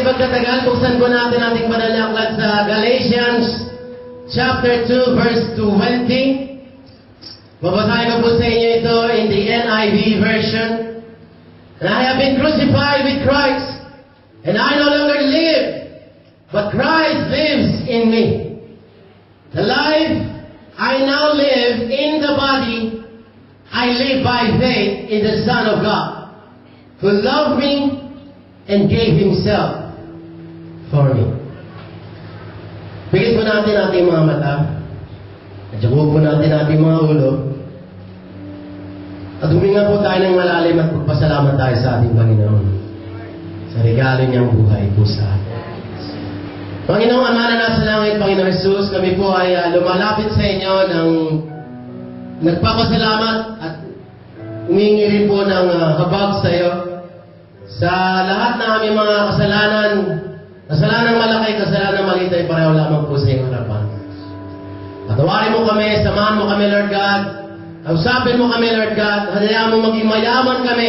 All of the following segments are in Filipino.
hindi pagtatagal, buksan po natin ating banal na aklat sa Galatians chapter 2 verse 20. Babasahin ko po sa inyo ito in the NIV version. And I have been crucified with Christ, and I no longer live, but Christ lives in me. The life I now live in the body, I live by faith in the Son of God, who loved me and gave Himself for me. Bigyan po natin ating mga mata. At po natin ating mga ulo. At huminga po tayo ng malalim at magpasalamat tayo sa ating Panginoon sa regalo niyang buhay po sa atin. Panginoong Ama na nasa langit, Panginoon Jesus, kami po ay lumalapit sa inyo ng nagpapasalamat at humingi rin po ng habag sa iyo sa lahat ng aming mga kasalanang malaki, kasalanang maliit ay pareho lamang po sa iyong harapan. Patawarin mo kami, samahan mo kami, Lord God. Usapin mo kami, Lord God. Hayaan mo maging mayaman kami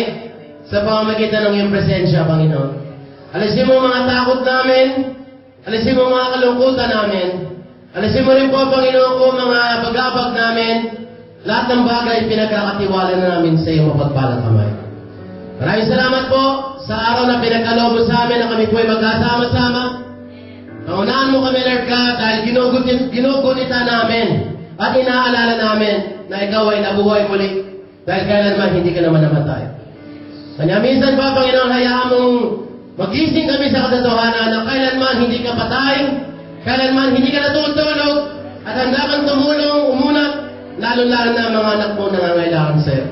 sa pamamagitan ng iyong presensya, Panginoon. Alisin mo mga takot namin. Alisin mo mga kalungkutan namin. Alisin mo rin po, Panginoon ko, mga bagabag namin. Lahat ng bagay pinagkakatiwala na namin sa iyong mapagpalang kamay. Maraming salamat po sa araw na pinagkaloob sa amin na kami po ay magkasama-sama. Pangunahan mo kami, Lord God, dahil ginugunita namin at inaalala namin na ikaw ay nabuhay muli dahil kailanman hindi ka naman namatay. Kanya minsan pa, Panginoon, hayaan mong magising kami sa katotohanan na kailanman hindi ka patay, kailanman hindi ka natutulog, at handa kang tumulong, umunat, lalo-lalo na mga anak mo nangangailangan sa iyo.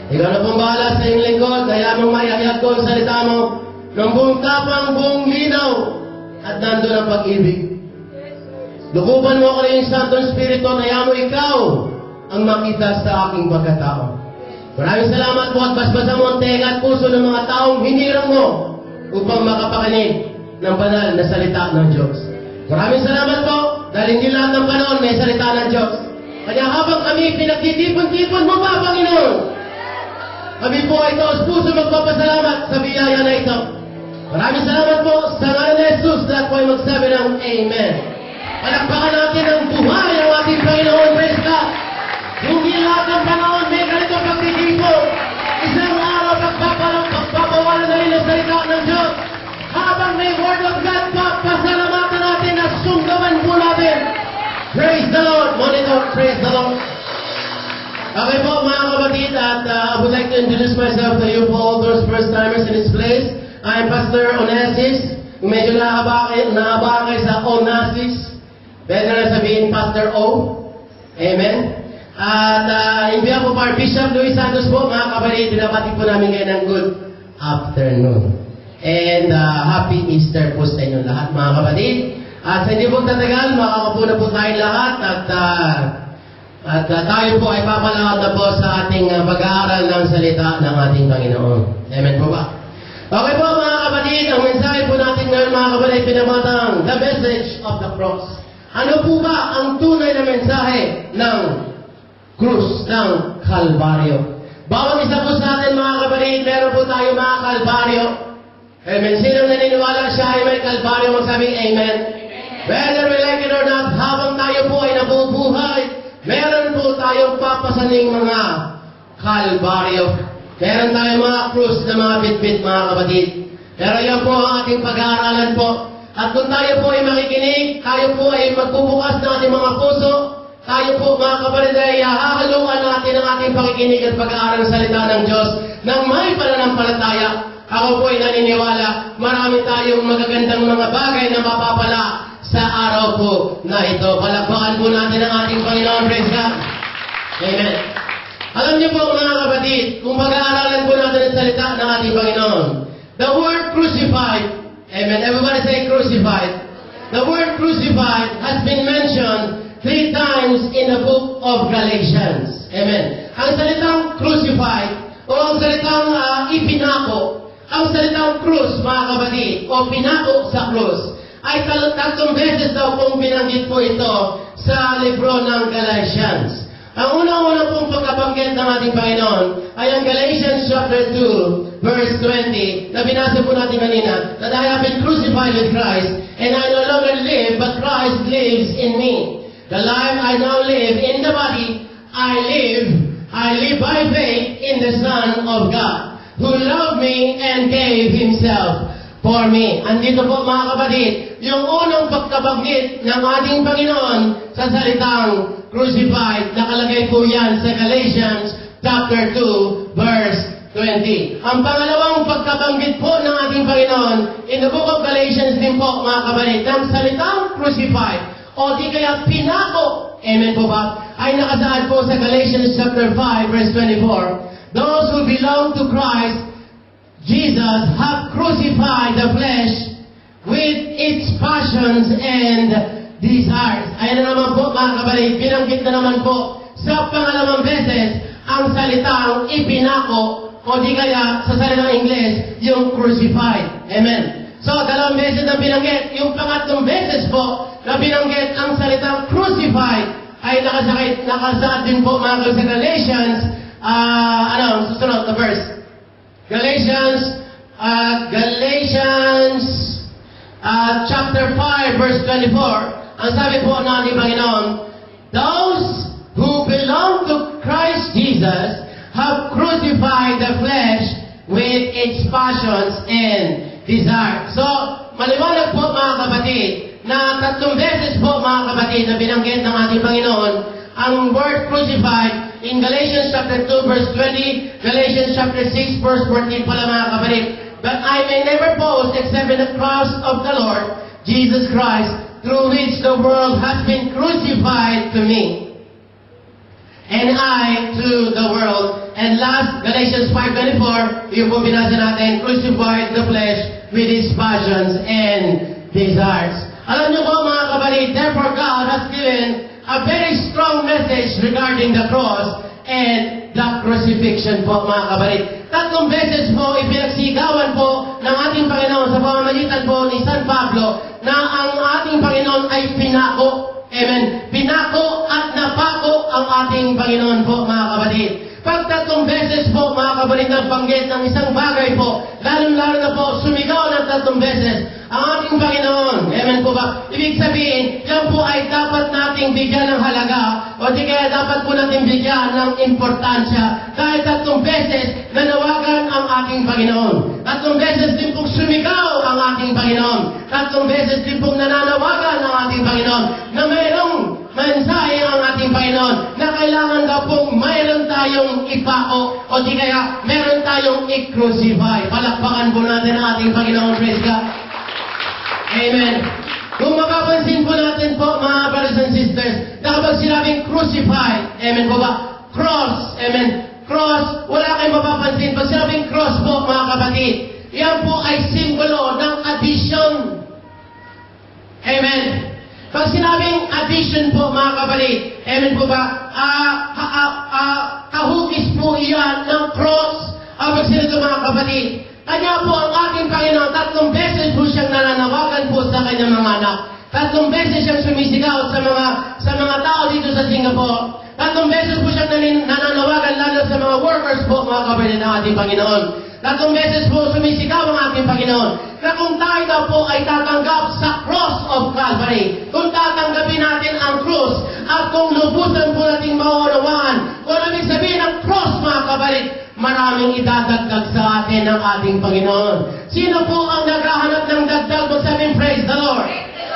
Ikaw na pong bahala sa iyong lingkod, kaya mong maihayag ko ang salita mo ng buong tapang, buong linaw, at nandun ang pag-ibig. Lukuban mo ako na yung Santong Espiritu, kaya mo ikaw ang makita sa aking pagkatao. Maraming salamat po at basbasan mo ang tenga at puso ng mga taong hinirang mo upang makapakinig ng banal na salita ng Diyos. Maraming salamat po dahil hindi lahat ng panahon may salita ng Diyos. Kaya habang kami pinagtitipon-tipon mo pa, Panginoon, kami po ay taos puso magpapasalamat sa biyaya na ito. Maraming salamat po sa ngalan ni Jesus, lahat po ay magsabi ng Amen. Palakpakan natin ang buhay ng ating Panginoon, praise God. Hindi lahat ng panahon may ganito pagtitipon. Isang araw pagpapawalan na rin ang salita ng Diyos. Habang may Word of God pa, pasalamatan natin at sunggaman po natin. Praise the Lord. Monitor, praise the Lord. Okay po mga kapatid, at I would like to introduce myself to you for all those first timers in this place. I am Pastor Onassis. Kung medyo nahabaka kayo sa Onassis, pwede na sabihin Pastor O. Amen. At in behalf of our Bishop Luis Santos po, mga kapatid, pinapati po namin ngayon ng good afternoon. And happy Easter po sa inyo lahat, mga kapatid. At sa hindi po tatagal, makakapo na po tayo lahat at tayo po ay papalakad na po sa ating pag-aaral ng salita ng ating Panginoon. Amen po ba? Okay po mga kapatid, ang mensahe po natin ngayon mga kapatid, pinamatang the message of the cross. Ano po ba ang tunay na mensahe ng krus ng Kalbaryo? Bawat isa po sa atin mga kapatid, meron po tayo mga Kalbaryo. Amen. Sino naniniwala siya ay may Kalbaryo, magsabing Amen. Whether we like it or not, habang tayo po ay nabubuhay, meron po tayong papasaning mga Kalbaryo. Meron tayong mga krus na mga bitbit, mga kapatid. Pero yan po ang ating pag-aaralan po. At kung tayo po ay makikinig, tayo po ay magbubukas ng ating mga puso, tayo po mga kapatid ay hahaluan natin ang ating pakikinig at pag-aaral ng salita ng Diyos nang may pananampalataya. Ako po ay naniniwala, marami tayong magagandang mga bagay na mapapala sa araw po na ito. Palakpakan po natin ang ating Panginoon. Praise God. Amen. Alam niyo po mga kapatid, kung pag-aaralan po natin ang salita ng ating Panginoon, the word crucified, amen, everybody say crucified. The word crucified has been mentioned 3 times in the book of Galatians. Amen. Ang salitang crucified, o ang salitang ipinako, ang salitang krus, mga kapatid, o pinako sa krus, ay 3 beses daw pong binanggit po ito sa libro ng Galatians. Ang unang-una pong pagkabanggit ng ating Panginoon ay ang Galatians chapter 2, verse 20, na binasa po natin kanina, that I have been crucified with Christ, and I no longer live, but Christ lives in me. The life I now live in the body, I live by faith in the Son of God, who loved me and gave Himself for me. Andito po mga kapatid, yung unang pagkabanggit ng ating Panginoon sa salitang crucified, nakalagay po yan sa Galatians chapter 2, verse 20. Ang pangalawang pagkabanggit po ng ating Panginoon, in the book of Galatians din po mga kapatid, ng salitang crucified, o di kaya pinako, amen po ba, ay nakasaad po sa Galatians chapter 5, verse 24. Those who belong to Christ Jesus have crucified the flesh with its passions and desires. Ayan na naman po mga kapatid, binanggit na naman po sa pangalawang beses ang salitang ipinako, o di kaya sa salitang Ingles, yung crucified. Amen. So, dalawang beses na binanggit. Yung pangatlong beses po na binanggit ang salitang crucified ay nakasaad din po mga kapatid sa Galatians, susunod na verse. Galatians chapter 5, verse 24. Ang sabi po ng ating Panginoon, those who belong to Christ Jesus have crucified the flesh with its passions and desires. So, maliwanag po mga kapatid, na tatlong beses po mga kapatid na binanggit ng ating Panginoon ang word crucified in Galatians chapter 2 verse 20, Galatians chapter 6 verse 14 pala mga kapatid. But I may never boast except in the cross of the Lord Jesus Christ, through which the world has been crucified to me, and I to the world. And last, Galatians 5:24, yung po binasa natin, crucified the flesh with its passions and desires. Alam niyo po mga kapatid, therefore God has given a very strong message regarding the cross and the crucifixion po mga kapatid. Tatlong beses po ipinagsigawan po ng ating Panginoon sa pamamagitan po ni San Pablo na ang ating Panginoon ay pinako. Amen. Pinako at napako ang ating Panginoon po mga kapatid. Pag tatlong beses po mga kapatid na banggit ng isang bagay po, lalo-lalo na po sumigaw ng tatlong beses ang ating Panginoon. Amen po ba? Ibig sabihin, yan po ay dapat nating bigyan ng halaga o di kaya dapat po nating bigyan ng importansya dahil tatlong beses nanawagan ang ating Panginoon. Tatlong beses din pong sumigaw ang ating Panginoon. Tatlong beses din pong nananawagan ang ating Panginoon na mayroong mensahe ang ating Panginoon na kailangan daw pong mayroon tayong ipako o di kaya mayroon tayong i-crucify. Palakpakan po natin ang ating Panginoon. Praise God. Amen. Kung mapapansin po natin po mga brothers and sisters, na kapag sinabing crucified, amen po ba? Cross, amen. Cross, wala kayong mapapansin. Pag sinabing cross po mga kapatid, yan po ay simbolo ng addition. Amen. Pag sinabing addition po mga kapatid, amen po ba? Kahugis po iyan ng cross. Pag sinabi mga kapatid, kanya po ang ating Panginoon, tatlong beses po siyang nananawagan po sa kanyang mga anak. Tatlong beses siyang sumisigaw sa mga tao dito sa Singapore. Tatlong beses po siyang nananawagan lalo sa mga workers po mga kapatid ng ating Panginoon. Tatlong beses po sumisigaw ang ating Panginoon na kung tayo daw po ay tatanggap sa cross of Calvary, kung tatanggapin natin ang cross at kung lubusan po natin maunawaan kung ano ibig sabihin ng cross mga kapatid, maraming idadagdag sa atin ng ating Panginoon. Sino po ang naghahanap ng dagdag? Magsabing praise the Lord.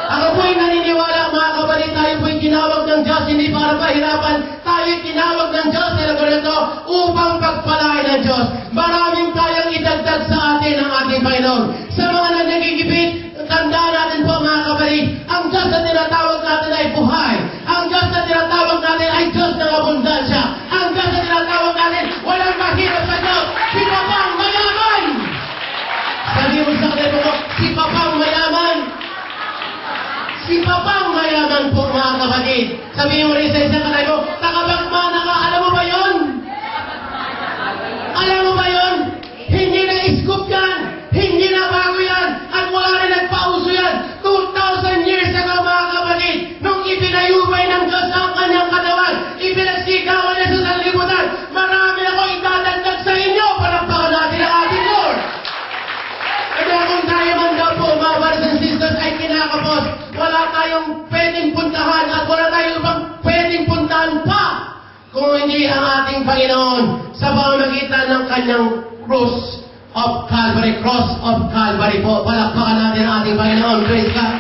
Ako po'y naniniwala mga kapatid, tayo po'y tinawag ng Diyos hindi para pahirapan. Tayo'y tinawag ng Diyos upang pagpalain ng Diyos. Maraming tayong idagdag sa atin ng ating Panginoon. Sa mga nagigipit, tandaan natin po mga kapatid, ang Diyos na tinatawag natin ay buhay. Ang Diyos na tinatawag natin ay Diyos ng abundansya. Ang Diyos na tinatawag natin, walang mahirap sa Diyos. Si Papang mayaman! Sabi mo sa kanila po, si Papang mayaman! Si Papang mayaman po mga kapatid. Sabi mo rin sa isang kanay mo, takabagmana ka, alam mo ba yun? Alam mo ba yun? Hindi na scoop yan. Hindi na bago yan. At wala rin nagpauso yan. 2,000 years ago mga kapatid, nung ipinayubay ng Diyos ang kanyang katawan, ipinagsika mga kapos, wala tayong pwedeng puntahan at wala tayong ibang pwedeng puntahan pa kung hindi ang ating Panginoon sa pamamagitan ng kanyang cross of Calvary po. Palakpakan natin ang ating Panginoon. Praise God.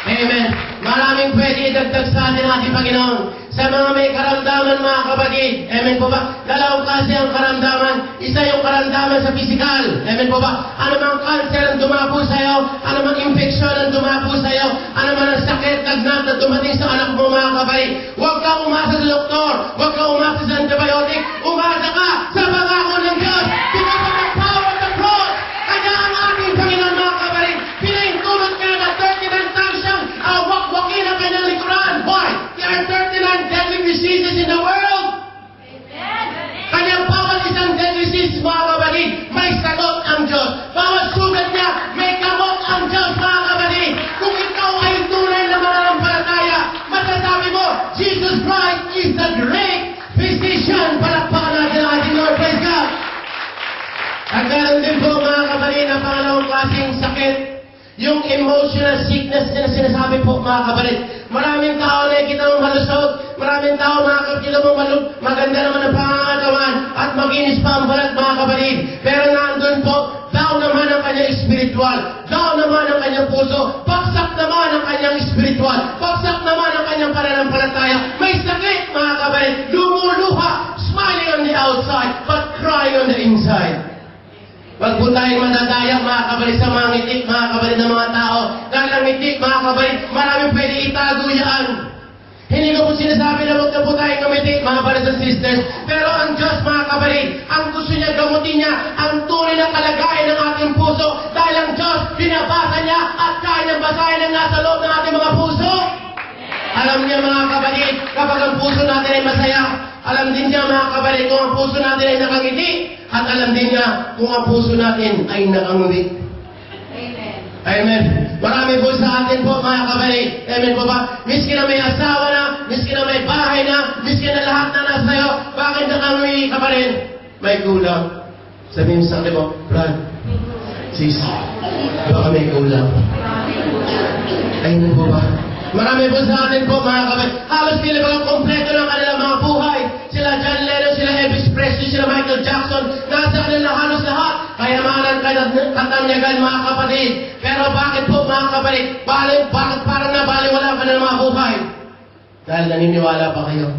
Amen. Maraming pwede idagdag sa atin ating Panginoon. Sa mga may karamdaman, mga kapatid. Amen po ba? Dalawang klase ang karamdaman. Isa yung karamdaman sa physical. Amen po ba? Ano mang cancer ang dumapo sa'yo, ano mang infection ang dumapo sa'yo, ano man ang sakit, lagnat na dumating sa anak mo, mga kapatid. Huwag ka umasa sa doktor. Huwag ka umasa sa antibiotic. Umasa ka sa pangako ng Diyos. Because of the power of the cross. Kaya ang ating Panginoon, mga kapatid, pinahintulot ka na 39 times siyang wakwakin ang kanyang likuran. Why? There are 39 deadly diseases in the world. Kanyang bawat isang deadly disease, mga kapatid, may sagot ang Diyos. Bawat sugat niya, may kamot ang Diyos, mga kapatid. Kung ikaw ay tunay na mananampalataya, masasabi mo, Jesus Christ is the great physician. Palakpakan natin ang ating Lord. Praise God. At ganoon din po, mga kapatid, na pangalawang klaseng sakit, yung emotional sickness na sinasabi po, mga kapatid. Maraming tao na kita mong malusog, maraming tao mga kapatid mong maganda naman ang pangangatawan at maginis pa ang balat, mga kapatid. Pero nandun po, down naman ang kanyang spiritual, down naman ang kanyang puso, baksak naman ang kanyang spiritual, baksak naman ang kanyang pananampalataya. May sakit, mga kapatid, lumuluha, smiling on the outside, but crying on the inside. Wag po tayong madadaya, mga kabalit, sa mga ngitik, mga kabalit ng mga tao. Dahil ang ngitik, mga kabalit, maraming pwede itago yan. Hindi ko po sinasabi na huwag na po tayong gumitik, mga brothers and sisters. Pero ang Diyos, mga kabalit, ang gusto niya, gamutin niya ang tunay na kalagayan ng ating puso. Dahil ang Diyos, binabasa niya at kaya niyang basahin ang nasa loob ng ating mga puso. Alam niya, mga kabalit, kapag ang puso natin ay masaya, alam din niya, mga kabalit, kung ang puso natin ay nakangiti, at alam din niya kung ang puso natin ay nakangiti. Amen. Amen. Marami po sa atin po, mga kabalit. Amen po ba? Miski na may asawa na, miski na may bahay na, miski na lahat na nasa iyo, bakit nakangiti ka pa rin? May kulang. Sabihin sa akin mo, Brad, sis, baka may kulang. Amen po ba? Marami po sa atin po, mga kabalit. Halos sila mga kompleto ng kanilang mga buhay. Sila John Lennon, sila Elvis Presley, sila Michael Jackson. Nasa kanilang halos lahat. Kayamanan, katanyagan, mga kapatid. Pero bakit po, mga kapatid? Bakit parang nabaliwala ka ng mga buhay? Dahil naniniwala pa kayo.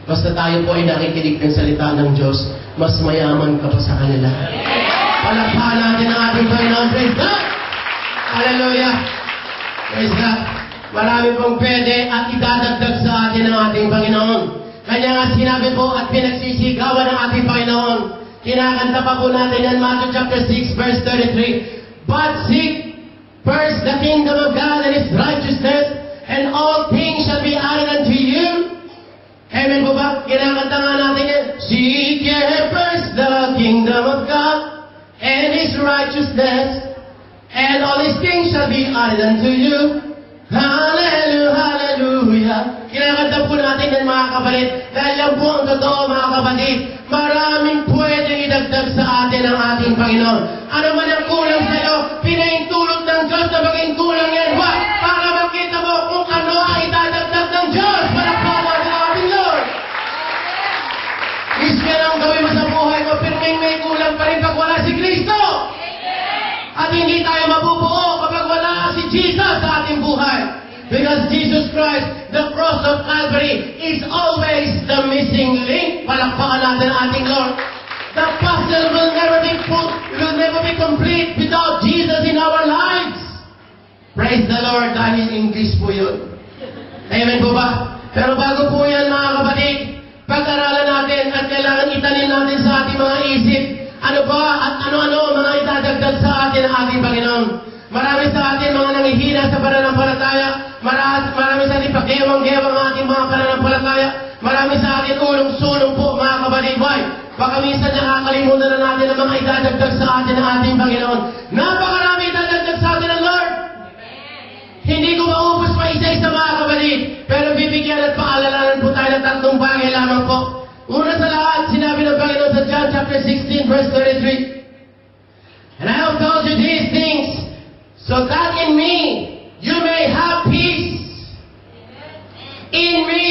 Basta tayo po ay nakikinig ng salita ng Diyos, mas mayaman ka pa sa kanila. Palakpakan natin ang ating Panginoon. Praise God! Hallelujah! Praise God! Marami pong pwede at idadagdag sa atin ng ating Panginoon. Kanya nga sinabi po at pinagsisigawan ng ating Panginoon. Kinakanta pa po natin yan, Matthew chapter 6, verse 33. But seek first the kingdom of God and His righteousness, and all things shall be added unto you. Amen po ba? Kinakanta nga natin yan. Seek ye first the kingdom of God and His righteousness, and all these things shall be added unto you. Hallelujah, hallelujah. Kinakanta po natin yan, mga kapatid. Dahil yan po ang totoo, mga kapatid. Maraming pwedeng idagdag sa atin ang ating Panginoon. Ano man ang kulang sa iyo, pinahintulot ng Diyos na maging kulang yan. Why? Para makita mo kung ano ang idadagdag ng Diyos. Palakpakan natin ang ating Lord. Miski ang gawin mo sa buhay mo, pero may kulang pa rin pag wala si Kristo. At hindi tayo mabubuo kapag wala si Jesus sa ating buhay. Because Jesus Christ, the cross of Calvary, is always the missing link. Palakpakan natin ang ating Lord. The puzzle will never be complete without Jesus in our lives. Praise the Lord. Dahil English po yun. Amen po ba? Pero bago po yan, mga kapatid, pag-aralan natin at kailangan itanin natin sa ating mga isip, ano ba at ano-ano mga itadagdag sa atin ang ating Panginoon. Marami sa atin mga nangihina sa pananampalataya. Marami sa atin pagkewang-gewang ang ating mga pananampalataya. Marami sa atin ulong-sulong po, mga kapatid. Why? Baka minsan nakakalimutan na natin ang mga itadagdag sa atin ang ating Panginoon. Napakarami itadagdag sa atin ang Lord. Hindi ko maubos pa isa-isa, mga kapatid. Pero bibigyan at paalalanan po tayo ng tatlong bagay lamang po. Una sa lahat, sinabi ng Panginoon sa John chapter 16, verse 33. And I have told you these things, so that in me you may have peace. In me,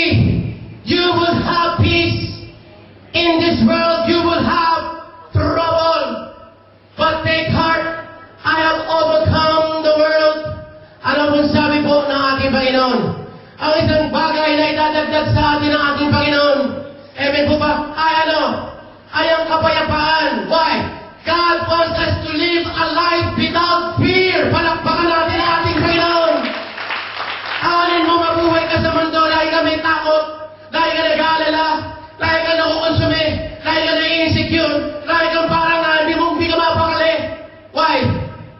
you will have peace. In this world, you will have trouble. But take heart, I have overcome the world. Ano pong sabi po ng ating Panginoon? Ang isang bagay na idadagdag sa atin ng ating Panginoon. Amen po ba? Ay ang kapayapaan. Why? God wants us to live a life without fear. Palakpakan natin ang ating Panginoon. Alin mo mabuhay ka sa mundo dahil ka may takot, dahil ka nag-aalala, dahil ka nakukonsume, dahil ka na-insecure, dahil ka parang hindi ka mapakali. Why?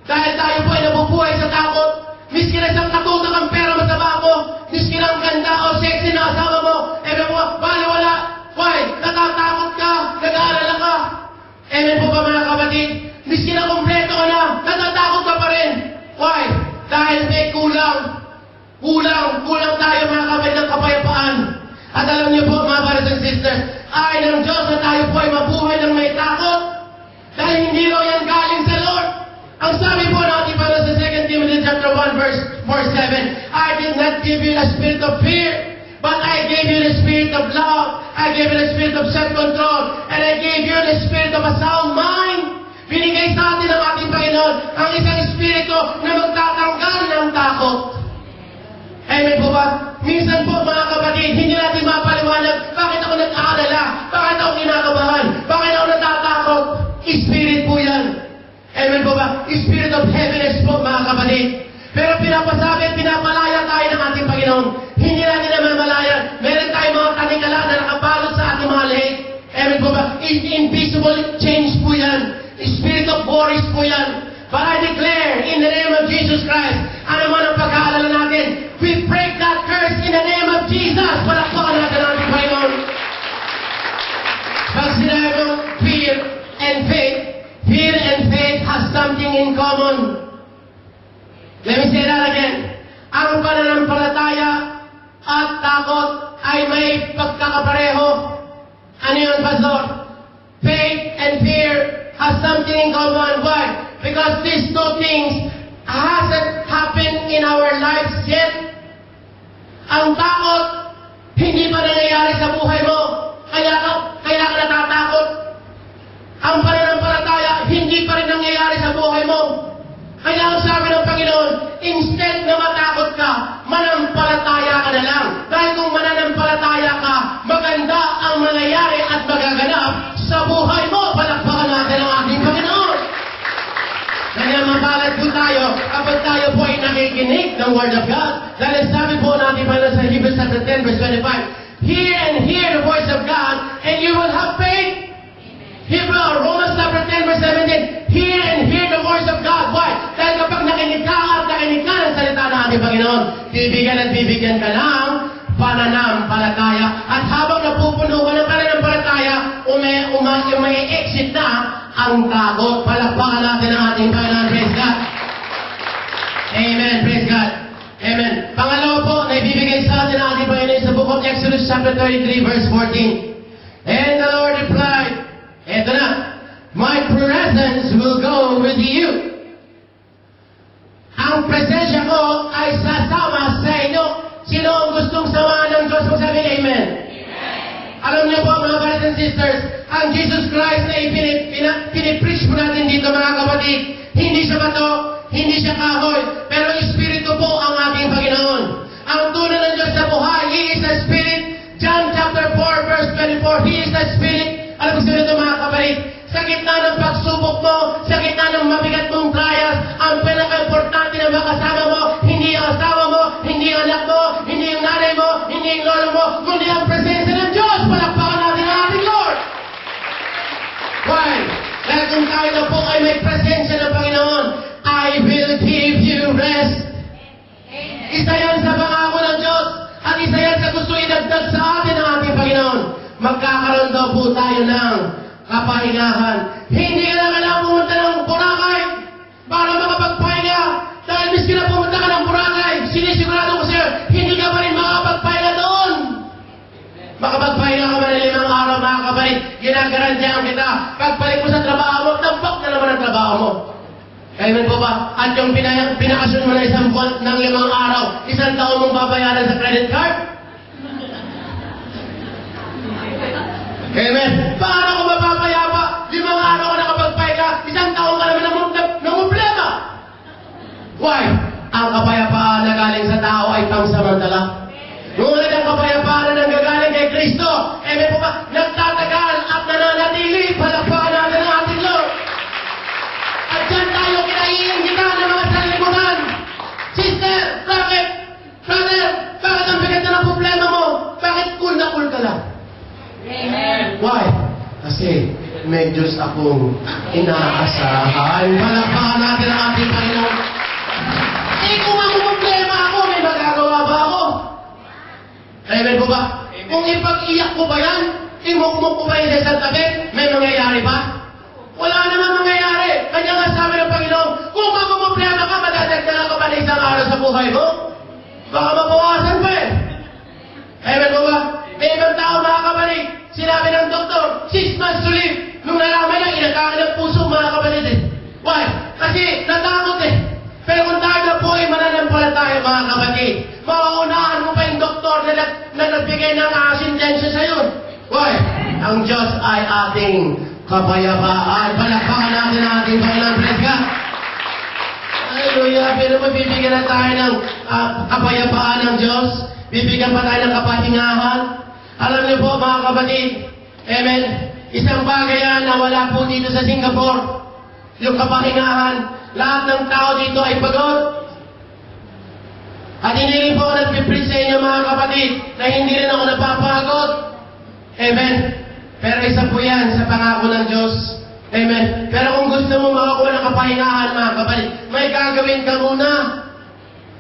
Dahil tayo po ay nabubuhay sa takot. Miski na isang katutak ang pera masama mo, miski na ang ganda o sexy na asawa mo, wala. Why? Natatakot ka, nag-aalala ka. Amen po ba mga kapatid? Miski na kompleto ka na, natatakot ka pa rin. Why? Dahil may kulang tayo mga kapatid ng kapayapaan. At alam niyo po mga brothers and sisters, ay ng Diyos na tayo po ay mabuhay ng may takot. Dahil hindi raw yan galing sa Lord. Ang sabi po natin para sa 2 Timothy chapter 1 verse 4-7, I did not give you a spirit of fear, but I gave you the spirit of love. I gave you the spirit of self-control. And I gave you the spirit of a sound mind. Binigay sa atin ng ating Panginoon ang isang espiritu na magtatanggal ng takot. Amen po ba? Minsan po mga kapatid, hindi natin mapaliwanag bakit ako nag-aalala, bakit ako kinakabahan, bakit ako natatakot. Spirit po yan. Amen po ba? Spirit of heaviness po mga kapatid. Pero pinapasabi at pinapalaya tayo ng ating Panginoon. Hindi natin naman malaya. Meron tayong mga tanikala na nakabalot sa ating mga leeg. Amen po ba? Invisible change po yan. Spirit of worries po yan. But I declare in the name of Jesus Christ, ano man ang pag-aalala natin, we break that curse in the name of Jesus. Palakpakan natin ang ating Panginoon. Pag sinabi mo, fear and faith has something in common. Let me say that again. Ang pananampalataya at takot ay may pagkakapareho. Ano yun, Pastor? Faith and fear has something in common. Why? Because these two things hasn't happened in our lives yet. Ang takot, hindi pa nangyayari sa buhay mo. Kaya ka natatakot. Ang pananampalataya, hindi pa rin nangyayari sa buhay mo. Kaya ang sabi ng Panginoon, instead na matakot ka, manampalataya ka na lang. Dahil kung mananampalataya ka, maganda ang mangyayari at magaganap sa buhay mo. Palakpakan natin ang ating Panginoon. Kaya mabalad po tayo kapag tayo po ay nakikinig ng Word of God. Dahil sabi po natin pala sa Hebrews chapter 10 verse 25, hear the voice of God and you will have faith. Romans chapter 10 verse 17, hear the voice of God. Why? Dahil kapag nakinig ka ng salita ng ating Panginoon, bibigyan ka ng pananampalataya. At habang napupuno ka ng pananampalataya, exit na ang takot. Palakpakan natin ang ating Panginoon. Praise God. Amen. Praise God. Amen. Pangalawa po, na ibibigay sa atin ang ating Panginoon sa book of Exodus chapter 33 verse 14. And the Lord replied, eto na, my presence will go with you. Ang presensya ko ay sasama sa inyo. Sino ang gustong samahan ng Diyos? Magsabi, amen. Alam niyo po mga brothers and sisters, ang Jesus Christ na pinipreach po natin dito mga kapatid, hindi siya bato, hindi siya kahoy, pero Espiritu po ang ating Panginoon. Ang tunay ng Diyos na buhay, He is the Spirit. John chapter 4 verse 24, He is the Spirit. Alam mo sila ito mga kapatid, sa gitna ng pagsubok mo, sa gitna ng mabigat mong trials, ang pinaka-importante na makasama mo, hindi ang asawa mo, hindi ang anak mo, hindi ang nanay mo, hindi ang lolo mo, kundi ang presensya ng Diyos. Palakpakan natin ang ating Lord. Why? Dahil kung tayo na po ay may presensya ng Panginoon, I will give you rest. Isa yan sa pangako ng Diyos, at isa yan sa gusto idagdag sa atin ng ating Panginoon. Magkakaroon daw po tayo ng kapahingahan. Hindi ka na kailangan pumunta ng Boracay para makapagpahinga. Dahil miski na pumunta ka ng Boracay, sinisigurado ko sir, hindi ka pa rin makapagpahinga doon. Makapagpahinga ka man ng 5 araw mga kapatid, ginagarantiyan kita. Pagbalik mo sa trabaho mo, tampak na naman ang trabaho mo. Amen po ba? At yung pinakasyon mo na isang buwan ng 5 araw, isang taon mong babayaran sa credit card? Amen. Paano ko mapapayapa? 5 araw ka nakapagpahinga, isang taon ka naman ng problema. Why? Ang kapayapaan na galing sa tao ay pangsamantala. Ngunit ang kapayapaan na nanggagaling kay Kristo, amen po ba? Nagtatagal at nananatili. Palakpakan natin ang ating Lord. At dyan tayo kinaiingitan ng mga sanlibutan. Sister, bakit? Brother, bakit ang bigat na ng problema mo? Bakit cool na cool ka lang? Amen. Why? Kasi may Diyos akong inaasahan. Palakpakan natin ang ating Panginoon. Kung ako problema ako, may magagawa ba ako? Amen po ba? Amen. Kung ipag-iyak ko ba yan? Imukmuk ko ba yung sa tabi? May mangyayari ba? Wala naman mangyayari. Kanya nga sabi ng Panginoon, kung ako problema ka, madadagdagan ka ba na isang araw sa buhay mo? Baka mabawasan pa eh. Amen po ba? May ibang tao makakabalik. Sinabi ng doktor, 6 months to live. Nung nalaman na, inakain ng puso mga kapatid eh. Why? Kasi natakot eh. Pero kung tayo na po ay mananampalataya mga kapatid, mauunahan mo pa yung doktor na nagbigay ng sentensya sa iyo. Why? Ang Diyos ay ating kapayapaan. Palakpakan natin ang ating Panginoon. Praise God. Hallelujah. Pero mabibigyan na tayo ng kapayapaan ng Diyos. Bibigyan pa tayo ng kapahingahan. Alam niyo po mga kapatid, amen, isang bagay yan na wala po dito sa Singapore. Yung kapahingahan. Lahat ng tao dito ay pagod. At hindi rin po ako nagpipreach sa inyo mga kapatid na hindi rin ako napapagod. Amen. Pero isa po yan sa pangako ng Diyos. Amen. Pero kung gusto mo makakuha ng kapahingahan mga kapatid, may gagawin ka muna.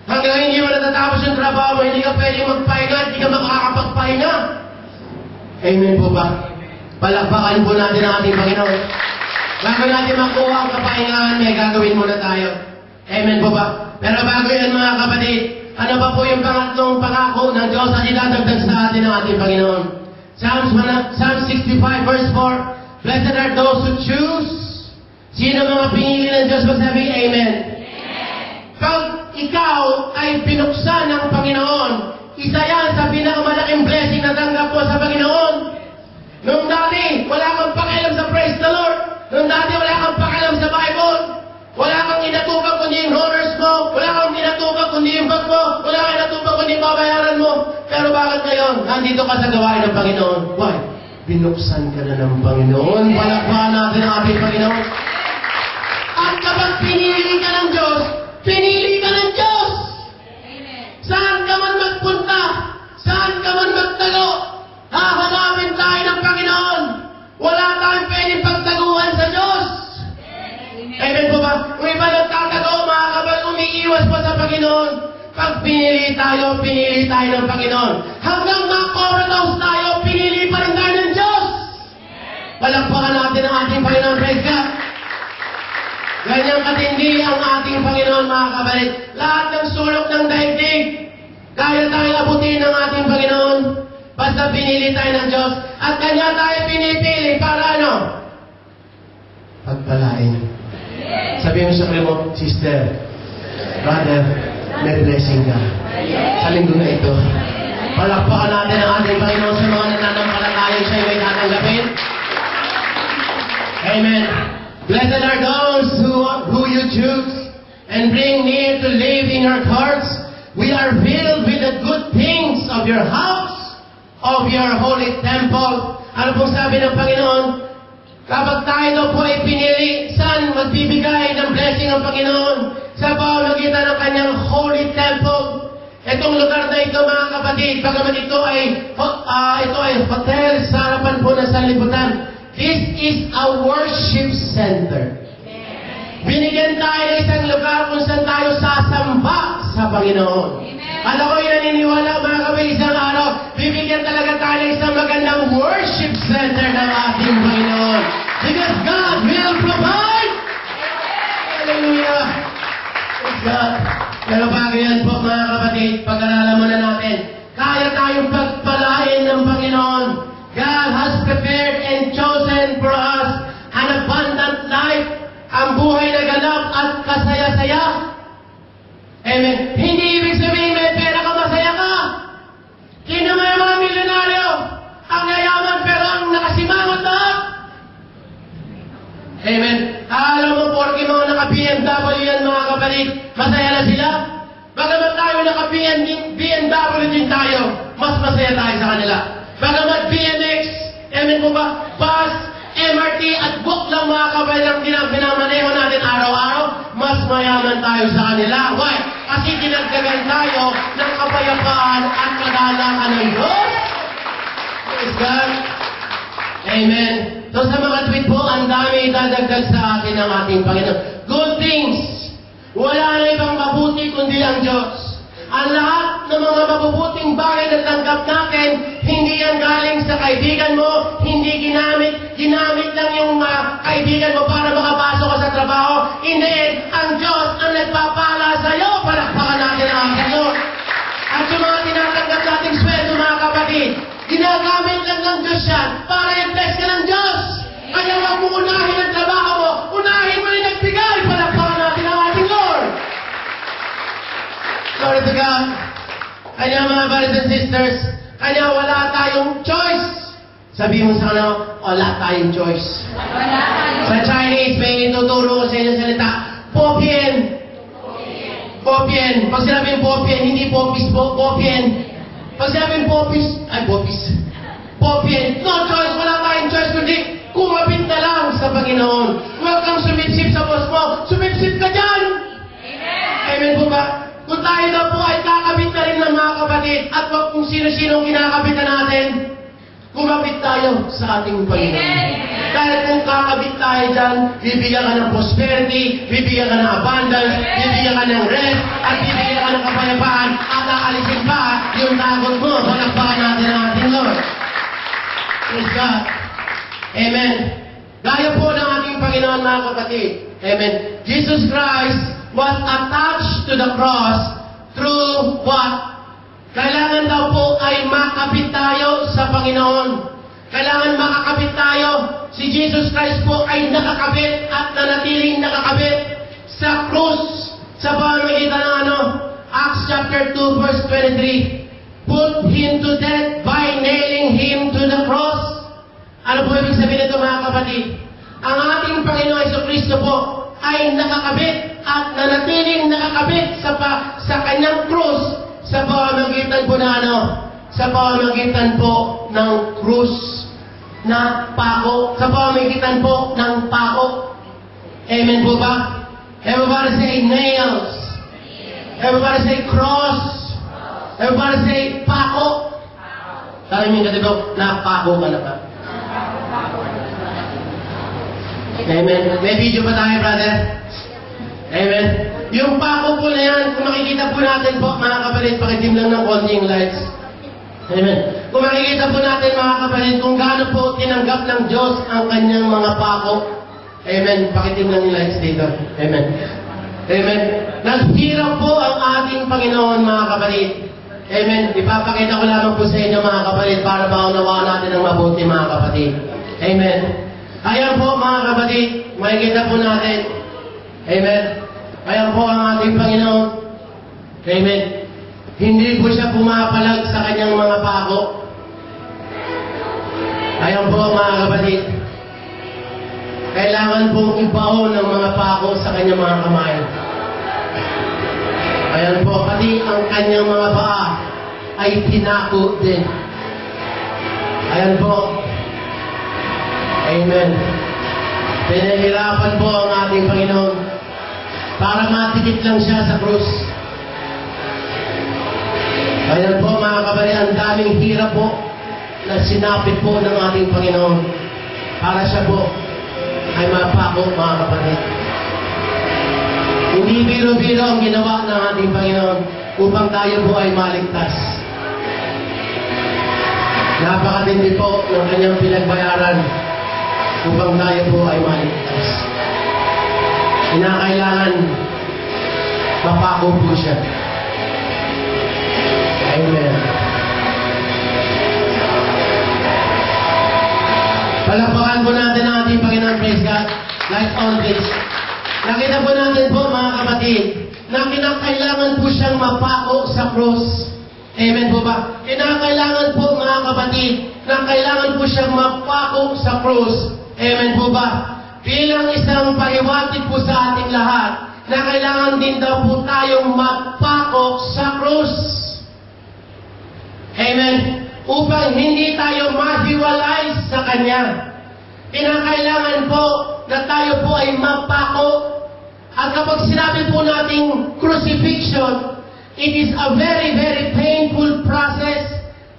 Hanggang hindi mo natatapos yung trabaho mo, hindi ka pwedeng magpahinga, hindi ka makakapagpahinga. Amen po ba? Palakpakan po natin ang ating Panginoon. Bago natin makuha ang kapahingahan, may gagawin muna tayo. Amen po ba? Pero bago yan mga kapatid, ano pa po yung pangatlong pangako ng Diyos na idadagdag sa atin ng ating Panginoon? Psalm 65 verse 4, Blessed are those who choose. Sino mga pinili ng Diyos? Magsabi, Amen. Pag ikaw ay pinuksan ng Panginoon, isa yan sa pinakamalaking blessing na tanggap mo sa Panginoon. Noong dati, wala kang pakialam sa praise the Lord. Noong dati, wala kang pakialam sa Bible. Wala kang inatubag kundi yung honors mo. Wala kang inatubag kundi yung bag mo. Wala kang inatubag kundi yung babayaran mo. Pero bakit ngayon? Nandito ka sa gawain ng Panginoon. Why? Binuksan ka na ng Panginoon. Palakpakan natin ang ating Panginoon. At kapag pinili ka ng Diyos, pinili ka ng Diyos. Saan ka man magpunta, saan ka man magtago, hahanapin tayo ng Panginoon. Wala tayong pwedeng pagtaguhan sa Diyos. Amen po ba? Kung iba nagtatago, mga kapal, umiiwas pa sa Panginoon. Pag pinili tayo ng Panginoon. Hanggang ma-comatose tayo, pinili pa rin tayo ng Diyos. Palakpakan natin ang ating Panginoon. Praise God. Ganyang katindi ang ating Panginoon, mga kapatid. Lahat ng sulok ng daigdig, kaya tayong abutin ng ating Panginoon. Basta pinili tayo ng Diyos. At kanya tayo pinipili para ano? Pagpalain. Sabihin mo sa kanya mo, sister, brother, may blessing ka. Sa linggo na ito. Palakpakan natin ang ating Panginoon sa mga nananampalataya siya ay may tatanggapin. Amen. Blessed are those who you choose and bring near to live in your hearts. We are filled with the good things of your house, of your holy temple. Ano pong sabi ng Panginoon? Kapag tayo po ay pinili, saan magbibigay ng blessing ng Panginoon? Sa pamamagitan ng kanyang holy temple. Itong lugar na ito, mga kapatid, bagaman ito ay hotel sa harapan po ng sanlibutan. This is a worship center. Binigyan tayo ng isang lugar kung saan tayo sasamba sa Panginoon. Alam ko yung naniniwala, mga kapatid, isang araw, bibigyan talaga tayo ng isang magandang worship center ng ating Panginoon. Because God will provide. Hallelujah. Praise God. Pero bago yan po, mga kapatid, pag-aralan muna natin, kaya tayong pagpalain ng Panginoon. God has prepared and chosen for us an abundant life, ang buhay na ganap at at kasaya-saya. Amen. Hindi ibig sabihin may pera ka, masaya ka. Sino may mga milyonaryo? Ang yayaman pero ang nakasimangot lahat. Amen. Alam mo, porke mga naka-BMW yan mga kapatid, masaya na sila. Bagamat tayo naka-BMW din tayo, mas masaya tayo sa kanila. Bagamat BMX, amen po ba, bus, MRT at book lang mga kapatid ang pinamaneho natin araw-araw, mas mayaman tayo sa kanila. Why? Kasi dinagdagan tayo ng kapayapaan at kagalakan ng Diyos. Praise God. Amen. So sa mga tweet po, ang dami dadagdag sa atin ng ating Panginoon. Good things. Wala na ibang mabuti kundi ang Diyos. Ang lahat ng mga mabubuting bagay na tanggap natin, hindi yan galing sa kaibigan mo, hindi ginamit lang yung kaibigan mo para makapasok ka sa trabaho. Hindi, ang Diyos ang nagpapala sa iyo. Palakpakan natin ang Diyos. At yung mga tinatanggap nating sweldo, mga kapatid, ginagamit lang ng Diyos yan para i-bless ka ng Diyos. Kaya huwag mo unahin ang trabaho mo, unahin mo rin nagbigay. Palakpakan natin ang ating Lord. Glory to God. Kanya mga brothers and sisters, kanya wala tayong choice. Sabi mo sa kanila, wala tayong choice. Wala tayong Sa Chinese, may ituturo ko sa inyo salita, Popien. Popien. Pag sinabing Popien, hindi Popis po, Popien. Pag sinabing Popis, ay Popis. Popien. No choice, wala tayong choice, kundi kumapit na lang sa Panginoon. Huwag kang sumipsip sa boss mo, sumipsip ka dyan. Amen po ba? Kung tayo na po ay kakabit na rin ng mga kapatid at wag kung sino-sino kinakabit na natin, kumapit tayo sa ating Panginoon. Dahil kung kakabit tayo dyan, bibigyan ka ng prosperity, bibigyan ka ng abundance, bibigyan ka ng rest, at bibigyan ka ng kapayapaan, at aalisin pa yung takot mo. Palakpakan natin ang ating Lord. Praise God. Amen. Gaya po ng ating Panginoon, mga kapatid. Amen. Jesus Christ was attached to the cross through what? Kailangan daw po ay makapit tayo sa Panginoon. Kailangan makakapit tayo. Si Jesus Christ po ay nakakabit at nanatiling nakakabit sa krus. Sa pamamagitan ng Acts chapter 2 verse 23. Put him to death by nailing him to the cross. Ano po ibig sabihin nito, mga kapatid? Ang ating Panginoon Jesucristo po ay nakakabit at nanatiling nakakabit sa kanyang krus sa pamamagitan po na sa pamamagitan po ng krus na pako, sa pamamagitan po ng pako. Amen po ba? Everybody say nails. Everybody say cross. Everybody say pako. Sabi mo kasi po, napako ka na ba? Amen. May video pa tayo, brother. Amen. Yung pako po na yan, kung makikita po natin po, mga kapatid, pakitim lang ng konting lights. Amen. Kung makikita po natin, mga kapatid, kung gaano po tinanggap ng Diyos ang kanyang mga pako. Amen. Pakitim lang yung lights dito. Amen. Amen. Naghirap po ang ating Panginoon, mga kapatid. Amen. Ipapakita ko lamang po sa inyo, mga kapatid, para maunawaan natin ang mabuti, mga kapatid. Amen. Ayan po, mga kapatid, makikita po natin. Amen. Ayan po ang ating Panginoon. Amen. Hindi po siya pumapalag sa kanyang mga pako. Ayan po, mga kapatid. Kailangan pong ibaon ng mga pako sa kanyang mga kamay. Ayan po, pati ang kanyang mga paa ay pinako din. Ayan po. Amen. Pinahirapan po ang ating Panginoon para matikit lang siya sa krus. Ayan po, mga kapatid, ang daming hirap po na sinapit po ng ating Panginoon para siya po ay mapako, mga kapatid. Hindi biro-biro ang ginawa ng ating Panginoon upang tayo po ay maligtas. Napakatindi po ng kanyang pinagbayaran upang tayo po ay maligtas. Kinakailangan mapako po siya. Amen. Palakpakan po natin ang ating Panginoon. Praise God. Light on, please. Nakita po natin po mga kapatid, na kinakailangan po siyang mapako sa krus. Amen po ba? Kinakailangan po mga kapatid, na kailangan po siyang mapako sa krus. Amen po ba? Bilang isang pahiwatig po sa ating lahat, na kailangan din daw po tayong mapako sa krus. Amen. Upang hindi tayo mahiwalay sa Kanya. Kinakailangan po na tayo po ay mapako. At kapag sinabi po nating crucifixion, it is a very, very painful process.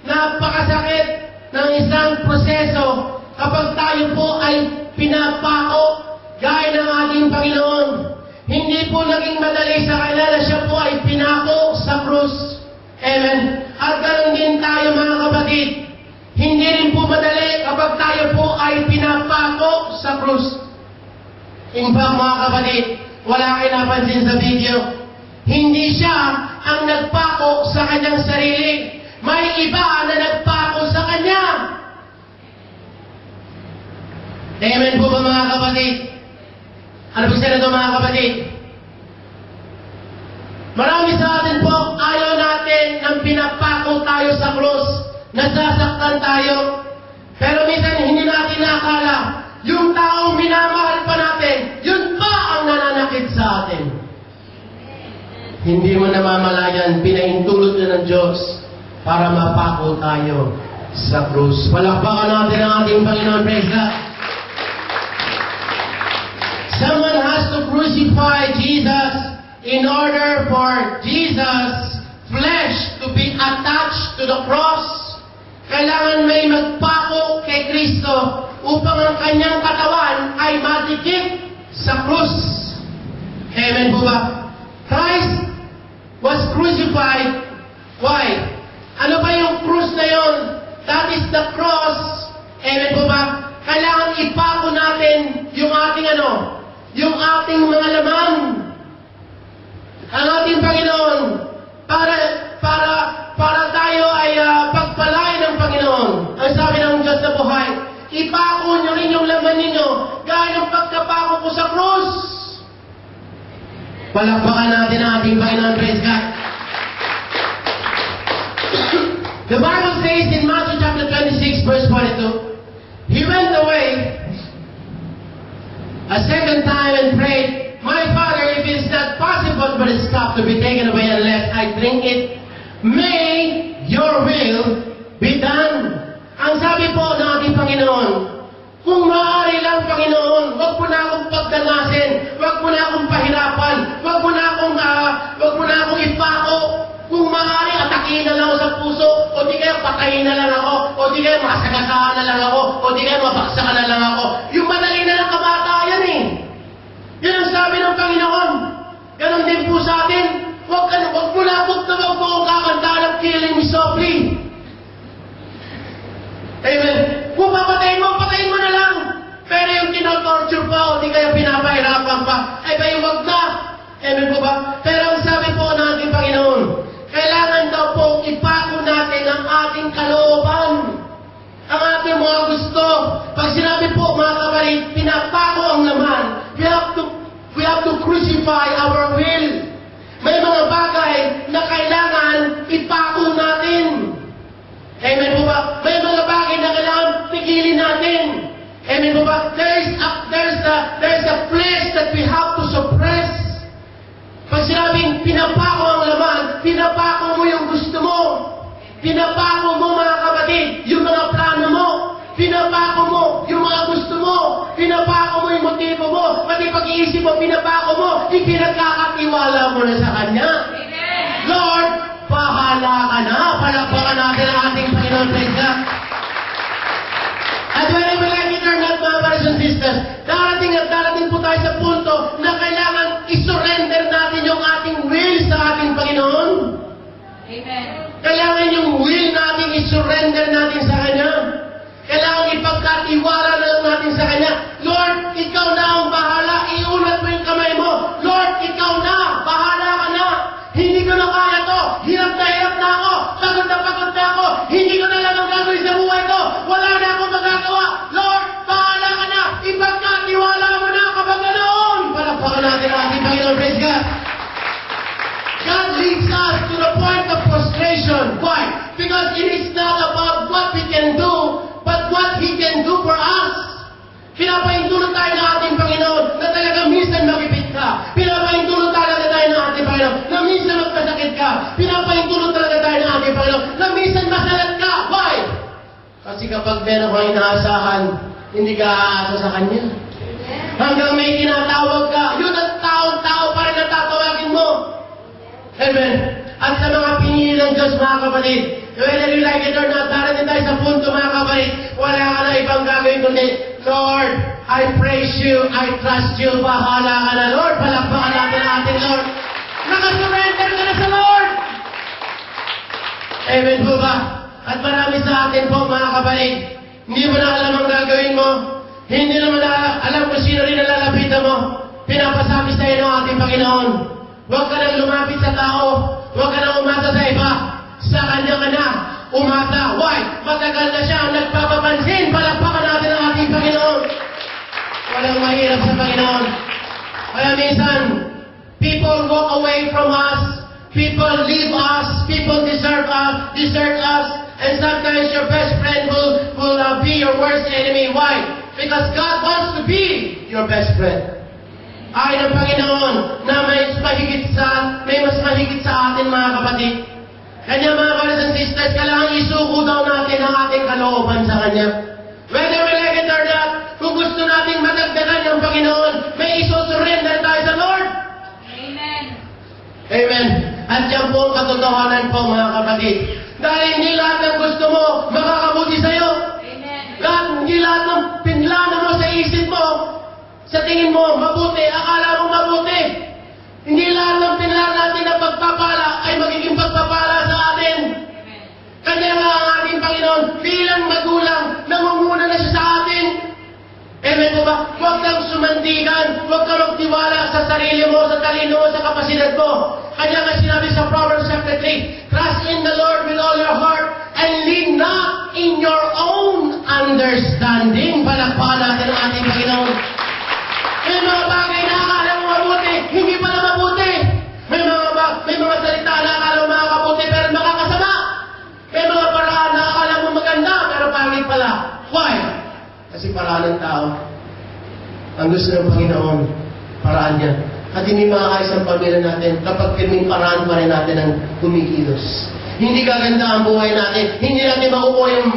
Napakasakit ng isang proseso kapag tayo po ay pinapako gaya ng ating Panginoon. Hindi po naging madali sa Kanya na siya po ay pinako sa krus. Amen. At ganoon din tayo mga kapatid. Hindi rin po madali kapag tayo po ay pinapako sa krus. In fact mga kapatid, wala kayo napansin sa video. Hindi siya ang nagpako sa kanyang sarili. May iba na nagpako sa kanya. Amen po ba mga kapatid? Ano po sila ito mga kapatid? Marami sa atin po, ayaw natin nang pinapako tayo sa krus. Nasasaktan tayo. Pero minsan hindi natin nakakala, yung taong minamahal pa natin, yun pa ang nananakit sa atin. Hindi mo namamalayan, pinaintulot na ng Diyos para mapako tayo sa krus. Palakpakan natin ang ating Panginoon. Praise God. Someone has to crucify Jesus in order for Jesus' flesh to be attached to the cross. Kailangan may magpako kay Kristo upang ang kanyang katawan ay madikit sa krus. Amen po ba? Christ was crucified. Why? Ano ba yung krus na yon? That is the cross. Amen po ba? Kailangan ipako natin yung ating yung ating mga laman. Ang ating Panginoon, para tayo ay pagpalain ng Panginoon. Ang sabi ng Diyos na buhay, ipako nyo rin yung laman ninyo, gaya ng pagkapako ko sa krus. Palakpakan natin ang ating Panginoon. Praise God. The Bible says in Matthew chapter 26, verse 42, He went away a second time and prayed, My Father, if it is not possible for this cup to be taken away unless I drink it, may your will be done. Ang sabi po ng ating Panginoon, kung maaari lang, Panginoon, wag mo na akong pagdanasin, wag mo na akong pahirapan, wag mo na akong ipako. Kung maaari, atakin na lang ako sa puso, o di kaya patayin na lang ako, o di kaya masagataan na lang ako, o di kaya mabaksakan na lang ako. Yung madali na lang kamatayan eh. Yan ang sabi ng Panginoon. Ganon din po sa atin. Wag mo na akong kakanta ng killing me softly. Amen. Kung patayin mo na lang. Pero yung tinotorture pa, o di kaya pinapahirapan pa, ay ba yung wag na? Amen po ba? Pero ang sabi po ng ating Panginoon, kailangan daw po ipako natin ang ating kalooban, ang ating mga gusto. Pag sinabi po mga kapatid, pinapako ang laman. We have to crucify our will. May mga bagay na kailangan ipako natin. Amen po ba? May mga bagay na kailangan pigilin natin. Amen po ba? There's a flesh that we have to suppress. Pag sinabing pinapako ang laman, pinapako mo yung gusto mo. Pinapako mo mga kapatid, yung mga plano mo. Pinapako mo yung mga gusto mo. Pinapako mo yung motibo mo. Pati pag-iisip mo, pinapako mo. Ipinagkakatiwala mo na sa Kanya. Amen. Lord, bahala ka na. Palakpakan natin ang ating Panginoon. Praise God. At whenever like it or not, mga brothers and sisters, darating po tayo sa punto na kailangan isurrender natin yung ating will sa ating Panginoon. Amen. Kailangan yung will natin isurrender natin sa Kanya. Kailangan ipagkatiwala na lang natin sa Kanya. Lord, Ikaw na ang bahala. Iunat mo yung kamay mo. Lord, Ikaw na. Bahala ka na. Hindi ko na kaya to. Hirap na ako. Pagod na ako. Hindi ko na lang ang gagawin sa buhay ko. Wala na akong magagawa. Lord, bahala ka na. Ipagkatiwala mo na kapag ganoon. Palakpakan natin point of frustration. Why? Because it is not about what we can do, but what He can do for us. Pinapahintulot tayo ng ating Panginoon na talagang minsan makipit ka. Pinapahintulot talaga tayo ng ating Panginoon na minsan magkasakit ka. Pinapahintulot talaga tayo ng ating Panginoon na minsan masalat ka. Why? Kasi kapag meron kang inaasahan, hindi ka aasa sa Kanya. Hanggang may tinatawag ka, yun ang taong-tao pa rin na tatawagin mo. Amen. At sa mga pinili ng Diyos, mga kapatid, whether you like it or not, darating tayo sa punto, mga kapatid, wala ka na ibang gagawin kundi, Lord, I praise you, I trust you, bahala ka na, Lord. Palakpakan natin ang ating Lord. Nakasurrender ka na sa Lord. Amen po ba? At marami sa atin po, mga kapatid, hindi mo na alam ang gagawin mo. Hindi naman na alam kung sino rin nalalapitan mo. Pinapasabi sa iyo ng ating Panginoon. Huwag ka nang lumapit sa tao. Huwag ka nang umasa sa iba. Sa Kanya ka na umasa. Why? Matagal na siya ang nagpapapansin. Palakpakan natin ang ating Panginoon. Walang mahirap sa Panginoon. Kaya minsan, people walk away from us. People leave us. People desert us. And sometimes your best friend will be your worst enemy. Why? Because God wants to be your best friend. Ay ng Panginoon na may mas mahigit sa atin, mga kapatid. Kanya, mga brothers and sisters, kailangan isuko daw natin ang ating kalooban sa Kanya. Whether we like it or not, kung gusto nating madagdagan ng Panginoon, may isusurrender tayo sa Lord. Amen. Amen. At yan po ang katotohanan po, mga kapatid. Dahil hindi lahat ng gusto mo makakabuti sa'yo. Hindi lahat ng pinlano mo sa isip mo, sa tingin mo, mabuti, akala mo mabuti. Hindi lahat ng pinlano natin na pagpapala ay magiging pagpapala sa atin. Kanya nga ang ating Panginoon, bilang magulang, nangunguna na siya sa atin. Amen po ba? Huwag kang sumandigan, huwag kang magtiwala sa sarili mo, sa talino mo, sa kapasidad mo. Kanya nga sinabi sa Proverbs chapter 3, trust in the Lord with all your heart and lean not in your own understanding. Palakpakan natin ang ating Panginoon. May mga bagay na akala mo mabuti, hindi pala mabuti. May mga salita na akala mo makakabuti, pero makakasama. May mga paraan na akala mo maganda, pero pangit pala. Why? Kasi paraan ng tao. Ang gusto ng Panginoon, paraan niya. At hindi makakayos ang pamilya natin kapag kaming paraan pa rin natin ang kumikilos. Hindi gaganda ang buhay natin. Hindi natin makukuha yung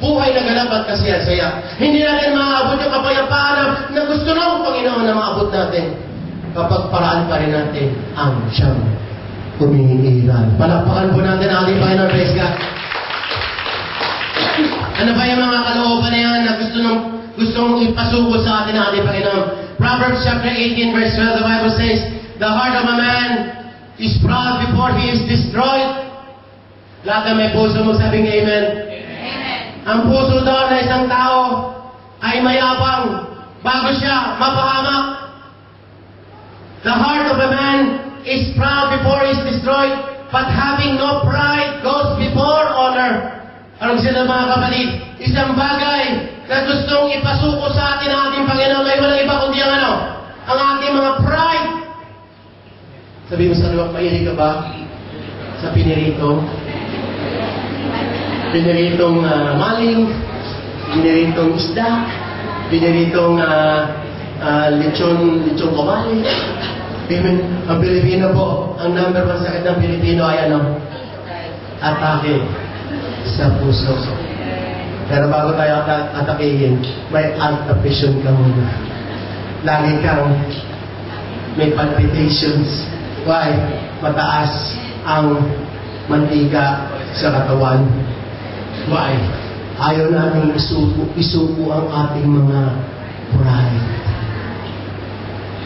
buhay na ganap at kasaya-saya. Hindi natin maaabot yung kapayapaan na gusto ng Panginoon na maabot natin kapag paraan pa rin natin ang siyang kumikilos. Palakpakan po natin ang ating Panginoon. Praise God. Ano ba yung mga kalooban na yan na gustong ipasuko sa atin ng ating Panginoon? Proverbs chapter 18 verse 12, the Bible says, the heart of a man is proud before he is destroyed. Lahat na may puso mo, sabing amen. Amen. Ang puso daw na isang tao ay mayabang bago siya mapahamak. The heart of a man is proud before he is destroyed, but having no pride goes before honor. Anong sila, mga kapatid? Isang bagay na gustong ipasuko sa atin ang ating Panginoon ay walang iba kundi ang ating mga pride. Sabi mo sa luwag, mahilig ka ba sa pinirito? Piniritong maling, piniritong isda, piniritong lechon kamali. Ang Pilipino po, ang number 1 sakit ng Pilipino ay atake sa puso. Pero bago tayo atakihin, may anticipation ka muna. Lagi kang may palpitations. Why? Mataas ang mantika sa katawan. Why? Ayaw natin isuko ang ating mga pride.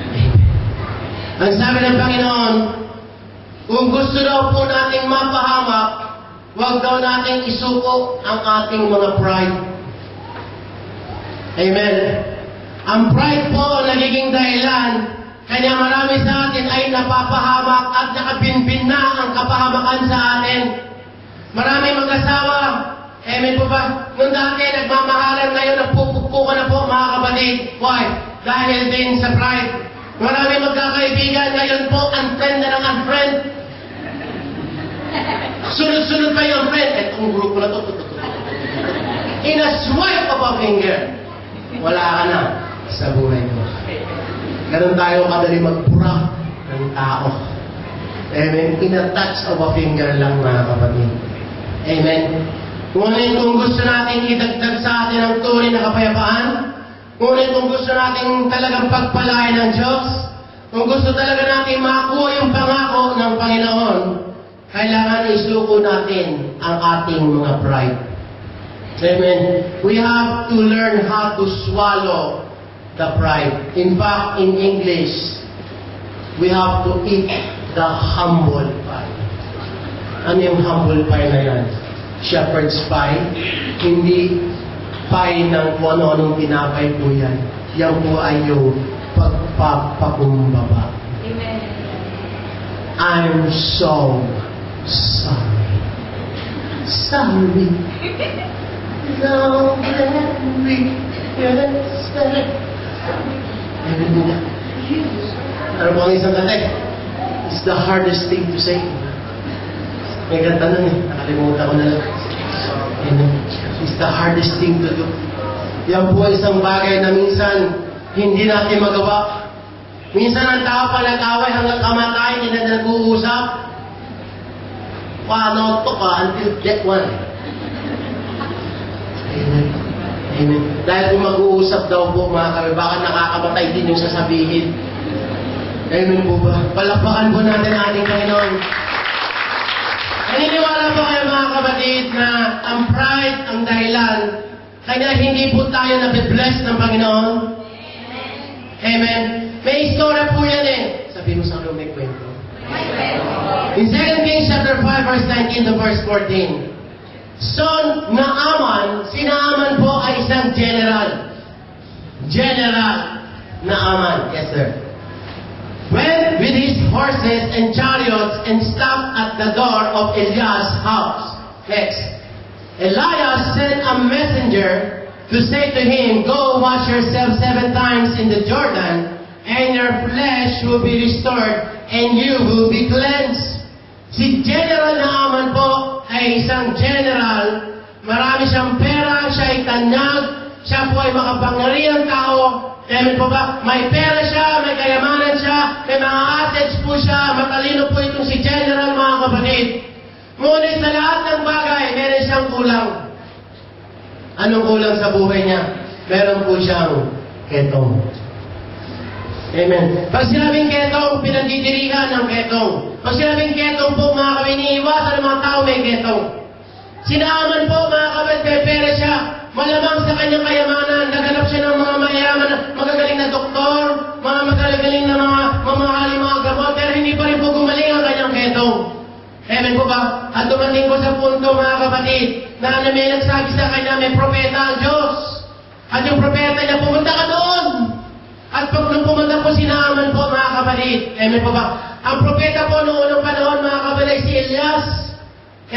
Amen. Ang sabi ng Panginoon, kung gusto daw po nating mapahamak, huwag daw nating isuko ang ating mga pride. Amen. Ang pride po nagiging dahilan kaya marami sa atin ay napapahamak at nakabinbin na ang kapahamakan sa atin. Marami mag-asawa. Amen po ba? Nung dati nagmamahalan, ngayon nagpupukpukan na po, mga kapatid. Why? Dahil din sa pride. Marami magkakaibigan, ngayon po unfriend na ng unfriend. Sunod-sunod pa yung friend. Etong grupo na to. In a swipe of a finger, wala ka na sa buhay mo. Ganun tayo kadali magpura ng tao. Amen. In a touch of a finger lang, mga kapatid. Amen. Ngunit kung gusto natin idagdag sa atin ang tunay na kapayapaan, ngunit kung gusto natin talagang pagpalain ng Diyos, kung gusto talaga natin makuha yung pangako ng Panginoon, kailangan isuko natin ang ating mga pride. Amen. We have to learn how to swallow the pride. In fact, in English, we have to eat the humble pie. Ano yung humble pie na yan? Shepherd's pie. Hindi pie ng kung ano-anong tinapay po yan. Yan po ay yung pagpapakumbaba. Amen. I'm so sorry. Sorry. Now let me get started. Ano po ang isang kate? It's the hardest thing to say. May ganda nun eh. Nakalimutan ko na lang. It's the hardest thing to do. Yan po isang bagay na minsan hindi natin magawa. Minsan ang tao pa nag-away hanggang kamatay, hindi na nag-uusap. Paano to ka until death one. Amen. Amen. Dahil kung mag-uusap daw po mga kami, baka nakakamatay din yung sasabihin. Amen po ba? Palakpakan po natin ating Panginoon. Naniniwala po kayo mga kapatid na ang pride ang dahilan kaya hindi po tayo nabibless ng Panginoon. Amen. May istorya po yan eh. Sabi mo sa akin, may kwento. In 2 Kings chapter 5 verse 19 to verse 14. Son Naaman, si Naaman po ay isang general. General Naaman. Yes, sir. Went with his horses and chariots and stopped at the door of Elias' house. Next. Elias sent a messenger to say to him, go wash yourself 7 times in the Jordan, and your flesh will be restored, and you will be cleansed. Si General Naaman po ay isang general, marami siyang pera, siya ay tanyag, siya po ay makapangyarihang tao. Amen po ba? May pera siya, may kayamanan siya, may mga assets po siya, matalino po itong si General, mga kapatid. Ngunit sa lahat ng bagay, meron siyang kulang. Anong kulang sa buhay niya? Meron po siyang ketong. Amen. Pag sinabing ketong, pinagdidirihan ng ketong. Pag sinabing ketong po, mga kapatid, iniiwasan ng mga tao may ketong. Sinaaman po, mga kapatid, may pera siya. Malamang sa kanyang kayamanan, naganap siya ng mga mayaman, magagaling na doktor, mga magagaling na mga mamahaling mga gamot, pero hindi pa rin po gumaling ang kanyang ketong. Amen po ba? At dumating po sa punto, mga kapatid, na may nagsabi sa kanya, may propeta ang Diyos. At yung propeta niya, pumunta ka doon. At pag nung pumunta po si Naaman po, mga kapatid, amen po ba? Ang propeta po noong unang panahon, mga kapatid, si Elias, si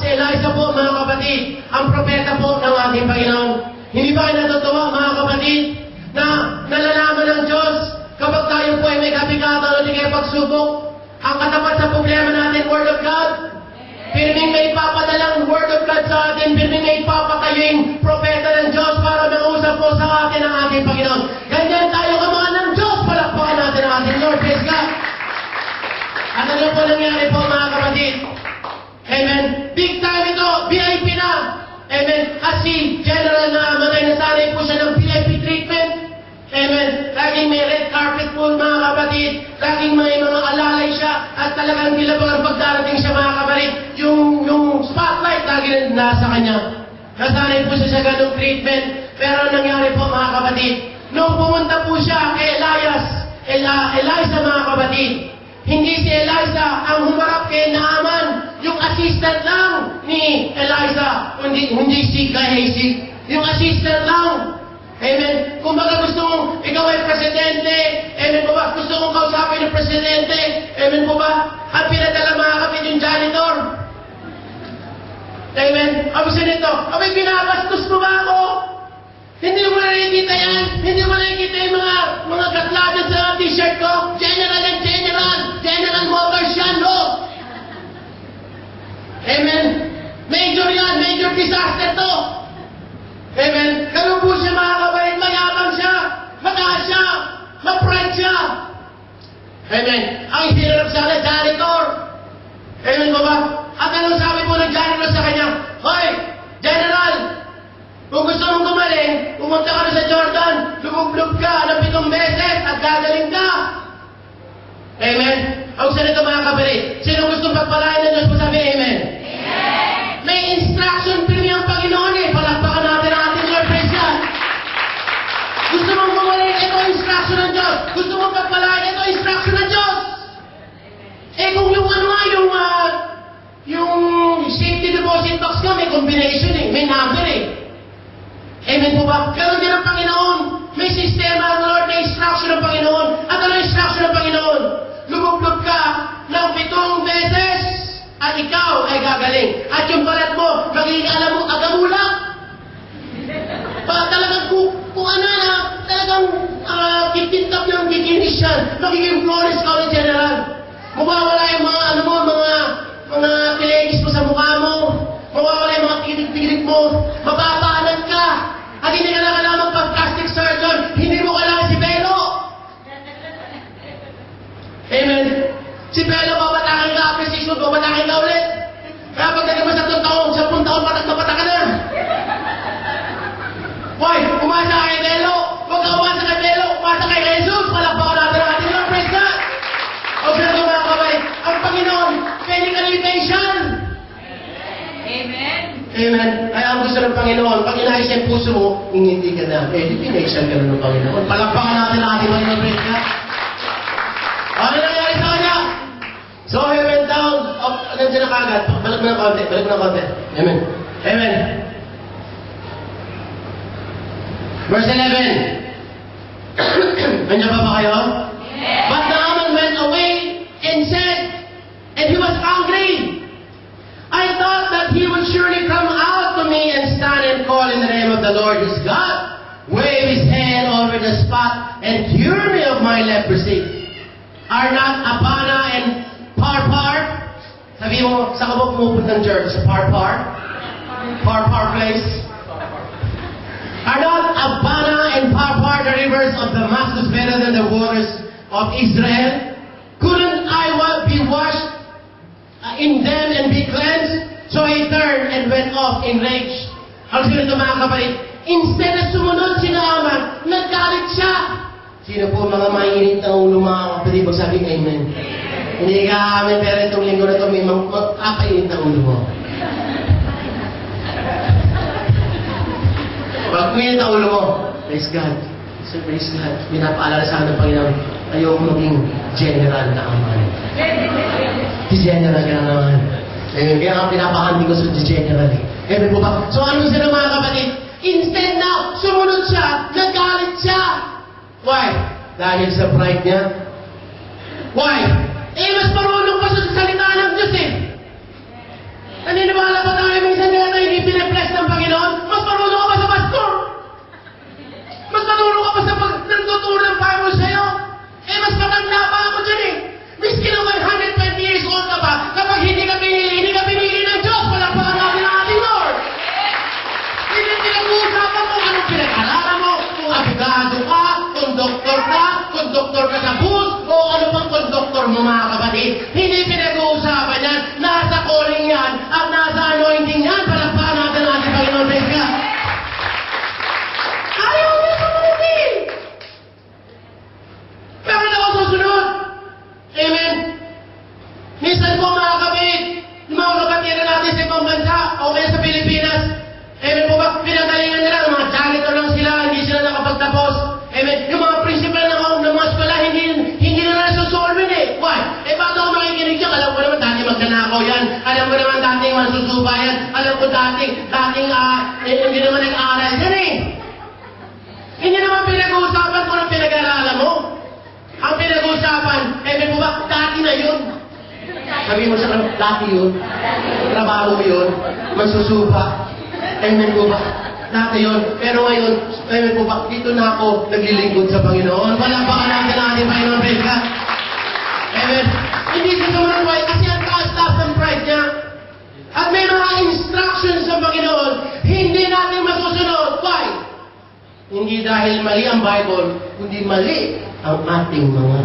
Elias po, mga kapatid, ang propeta po ng ating Panginoon. Hindi ba kayo natutuwa, mga kapatid, na nalalaman ng Diyos kapag tayo po ay may kapikatan o di kayo pagsubok, ang katapat sa problema natin, Word of God. Pirming may ipapadalang Word of God sa atin, pirming may ipapatayuing propeta ng Diyos para mag-usap po sa atin ang ating Panginoon. Ganyan tayo kamahan ng Diyos, palakpakan natin ang ating Lord. Praise God. At ano po nangyari po, mga kapatid? Amen. Big time ito. VIP na. Amen. At si General Naaman ay nasanay po siya ng VIP treatment. Amen. Laging may red carpet po, mga kapatid. Laging may mga alalay siya. At talagang nilabang ang pagdarating siya, mga kapatid. Yung spotlight lagi nasa kanya. Nasanay po siya sa ganong treatment. Pero nangyari po, mga kapatid, nung pumunta po siya kay Elias, mga kapatid, hindi si Eliza ang humarap kay Naaman. Yung assistant lang ni Eliza. Hindi si Gehazi. Yung assistant lang. Amen. Kung baga gusto mong ikaw ay presidente, amen po ba? Gusto mong kausapin ng presidente, amen po ba? At pinadala mga kapit yung janitor. Amen. Sabi siya nito, abay binabastos mo ba ako? Hindi mo na nakikita yan. Hindi mo na nakikita yung mga katladan sa t-shirt ko. General and General. General Motors yan, no? Amen po ba? At anong sabi po ng general sa kanya? Hoy, General! Kung gusto mong gumaling, pumunta ka na sa Jordan, lumublob ka ng 7 beses at gagaling ka. Amen? Ang salita mga kapatid, sino gustong pagpalain ng Diyos po sabi, amen? Amen! May instruction pinili ang Panginoon eh. Palakpakan natin ang ating Lord, praise God. Gusto mong gumaling, ito instruction ng Diyos. Gusto mong pagpalain, ito instruction ng Diyos. Eh kung yung ano nga, yung safety deposit box ka, may combination eh, may number eh. Amen po ba? Ganon din ang Panginoon. May sistema ng Lord, may instruction ng Panginoon. At ano instruction ng Panginoon? Lumublob ka ng 7 beses at ikaw ay gagaling. At yung balat mo, magiging alam mo, agamulak. Talagang kung ano na, talagang kitintap ng giginis yan. Magiging Flores County General. Mawawala yung mga, ano mo, mga kilegis mo sa mukha mo. Mawawala yung mga tigilig-tigilig mo. Mababaanan ka. At hindi ka na kailangan pag-plastic surgeon. Hindi mo kailangan si Belo. Amen. Si Belo, babatakin ka. Precision, babatakin ka ulit. Kaya pag naging sa 10 taon, patag ka na. Hoy, umasa kay Belo. Huwag ka umasa kay Belo. Umasa kay Jesus. Palakpakan natin ang ating Lord. Praise God. O sila ito mga kabay. Ang Panginoon, medical limitation. Amen. Amen. Kaya ang gusto ng Panginoon, pag inayos yung puso mo, hindi ka na. Limitation ka ng Panginoon. Palakpakan natin ang ating Panginoon. Praise God. Ano nangyari sa kanya? So he went down. Nandiyan na kagad. Balik mo ng konti. Amen. Amen. Verse 11. Nandiyan pa ba kayo? Yes. But Naaman went away and said, and he was angry. I thought that he would surely come out to me and stand and call in the name of the Lord his God, wave his hand over the spot, and cure me of my leprosy. Are not Abana and Parpar? Sabi mo, sa kabok pumupunta ng church, sa Parpar? Parpar place? Are not Abana and Parpar the rivers of Damascus better than the waters of Israel? Couldn't I be washed in them and be cleansed? So he turned and went off in rage. Ang sino ito mga kapatid? Instead na sumunod si Naaman, naggalit siya. Sino po mga mainit na ulo mga kapatid? Magsabing amen. Hindi ka amin, pero itong linggo na ito may magpapainit na ulo mo. Pag mainit na ulo mo, praise God. So praise God. Pinapaalala sa akin ng Panginoon, ayaw maging general na aman. Si general ka na naman. Kaya nga pinapahandi ko sa general eh. Amen po ba? So ano sila mga kapatid? Instead na sumunod siya, nagalit siya. Why? Dahil sa pride niya. Why? Mas marunong pa sa salita ng Diyos eh. Naniniwala pa tayo minsan na hindi pinabless ng Panginoon? Mas marunong ka pa sa pastor. Mas marunong ka pa sa nagtuturo ng Bible sa'yo. Mas matanda pa ako dyan eh. Miski naman 120 years old ka pa, kapag hindi ka pinili ng Diyos, palakpakan natin ang ating Lord. Hindi pinag-uusapan mo anong pinag-alaman mo, kung abogado ka, kung doktor ka sa bus, o ano pang konduktor mo mga kapatid. Hindi pinag-uusapan yan, nasa calling yan, at nasa anointing yan, palakpakan natin ang ating Panginoon. Praise God. Ayaw niya sumunod. Pero na ako susunod. Amen. Minsan po mga kapatid, yung mga kapatid natin sa ibang bansa, o kaya sa Pilipinas, amen po ba, pinagalingan nila, mga janitor lang sila, hindi sila nakapagtapos. Amen. Yung mga principal ng mga eskwela, hindi na nasusolvin eh. Why? Bago ako makikinig dyan, alam ko naman dati magnanakaw yan. Alam ko naman dati masusuba yan. Alam ko dating hindi naman nag-aaral yan eh. Hindi naman pinag-uusapan kung anong pinag-aaralan mo. Ang pinag-uusapan, amen po ba, dati na yun. Sabi mo sa kanila, dati yun. Trabaho yun. Masusuba. Amen po ba? Dati yun. Pero ngayon, amen po ba, dito na ako naglilingkod sa Panginoon. Palakpakan natin ang ating Panginoon. Praise God. Amen. Hindi siya sumunod kasi ang taas-taas ng pride niya. At may mga instructions sa Panginoon, hindi natin masusunod. Why? Hindi dahil mali ang Bible, kundi mali ang ating mga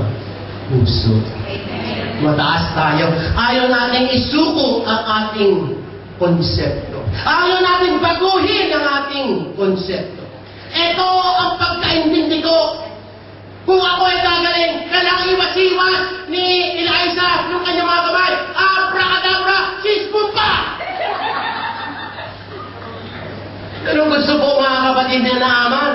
puso. Amen. Mataas tayo. Ayaw natin isuko ang ating konsepto. Ayaw natin baguhin ang ating konsepto. Ito ang pagkaintindi ko. Kung ako ay gagaling, kailangan iwas-iwas ni Eliza ng kanyang mga kamay. Abracadabra, sisbumpa! Anong gusto po mga kapatid na naaman?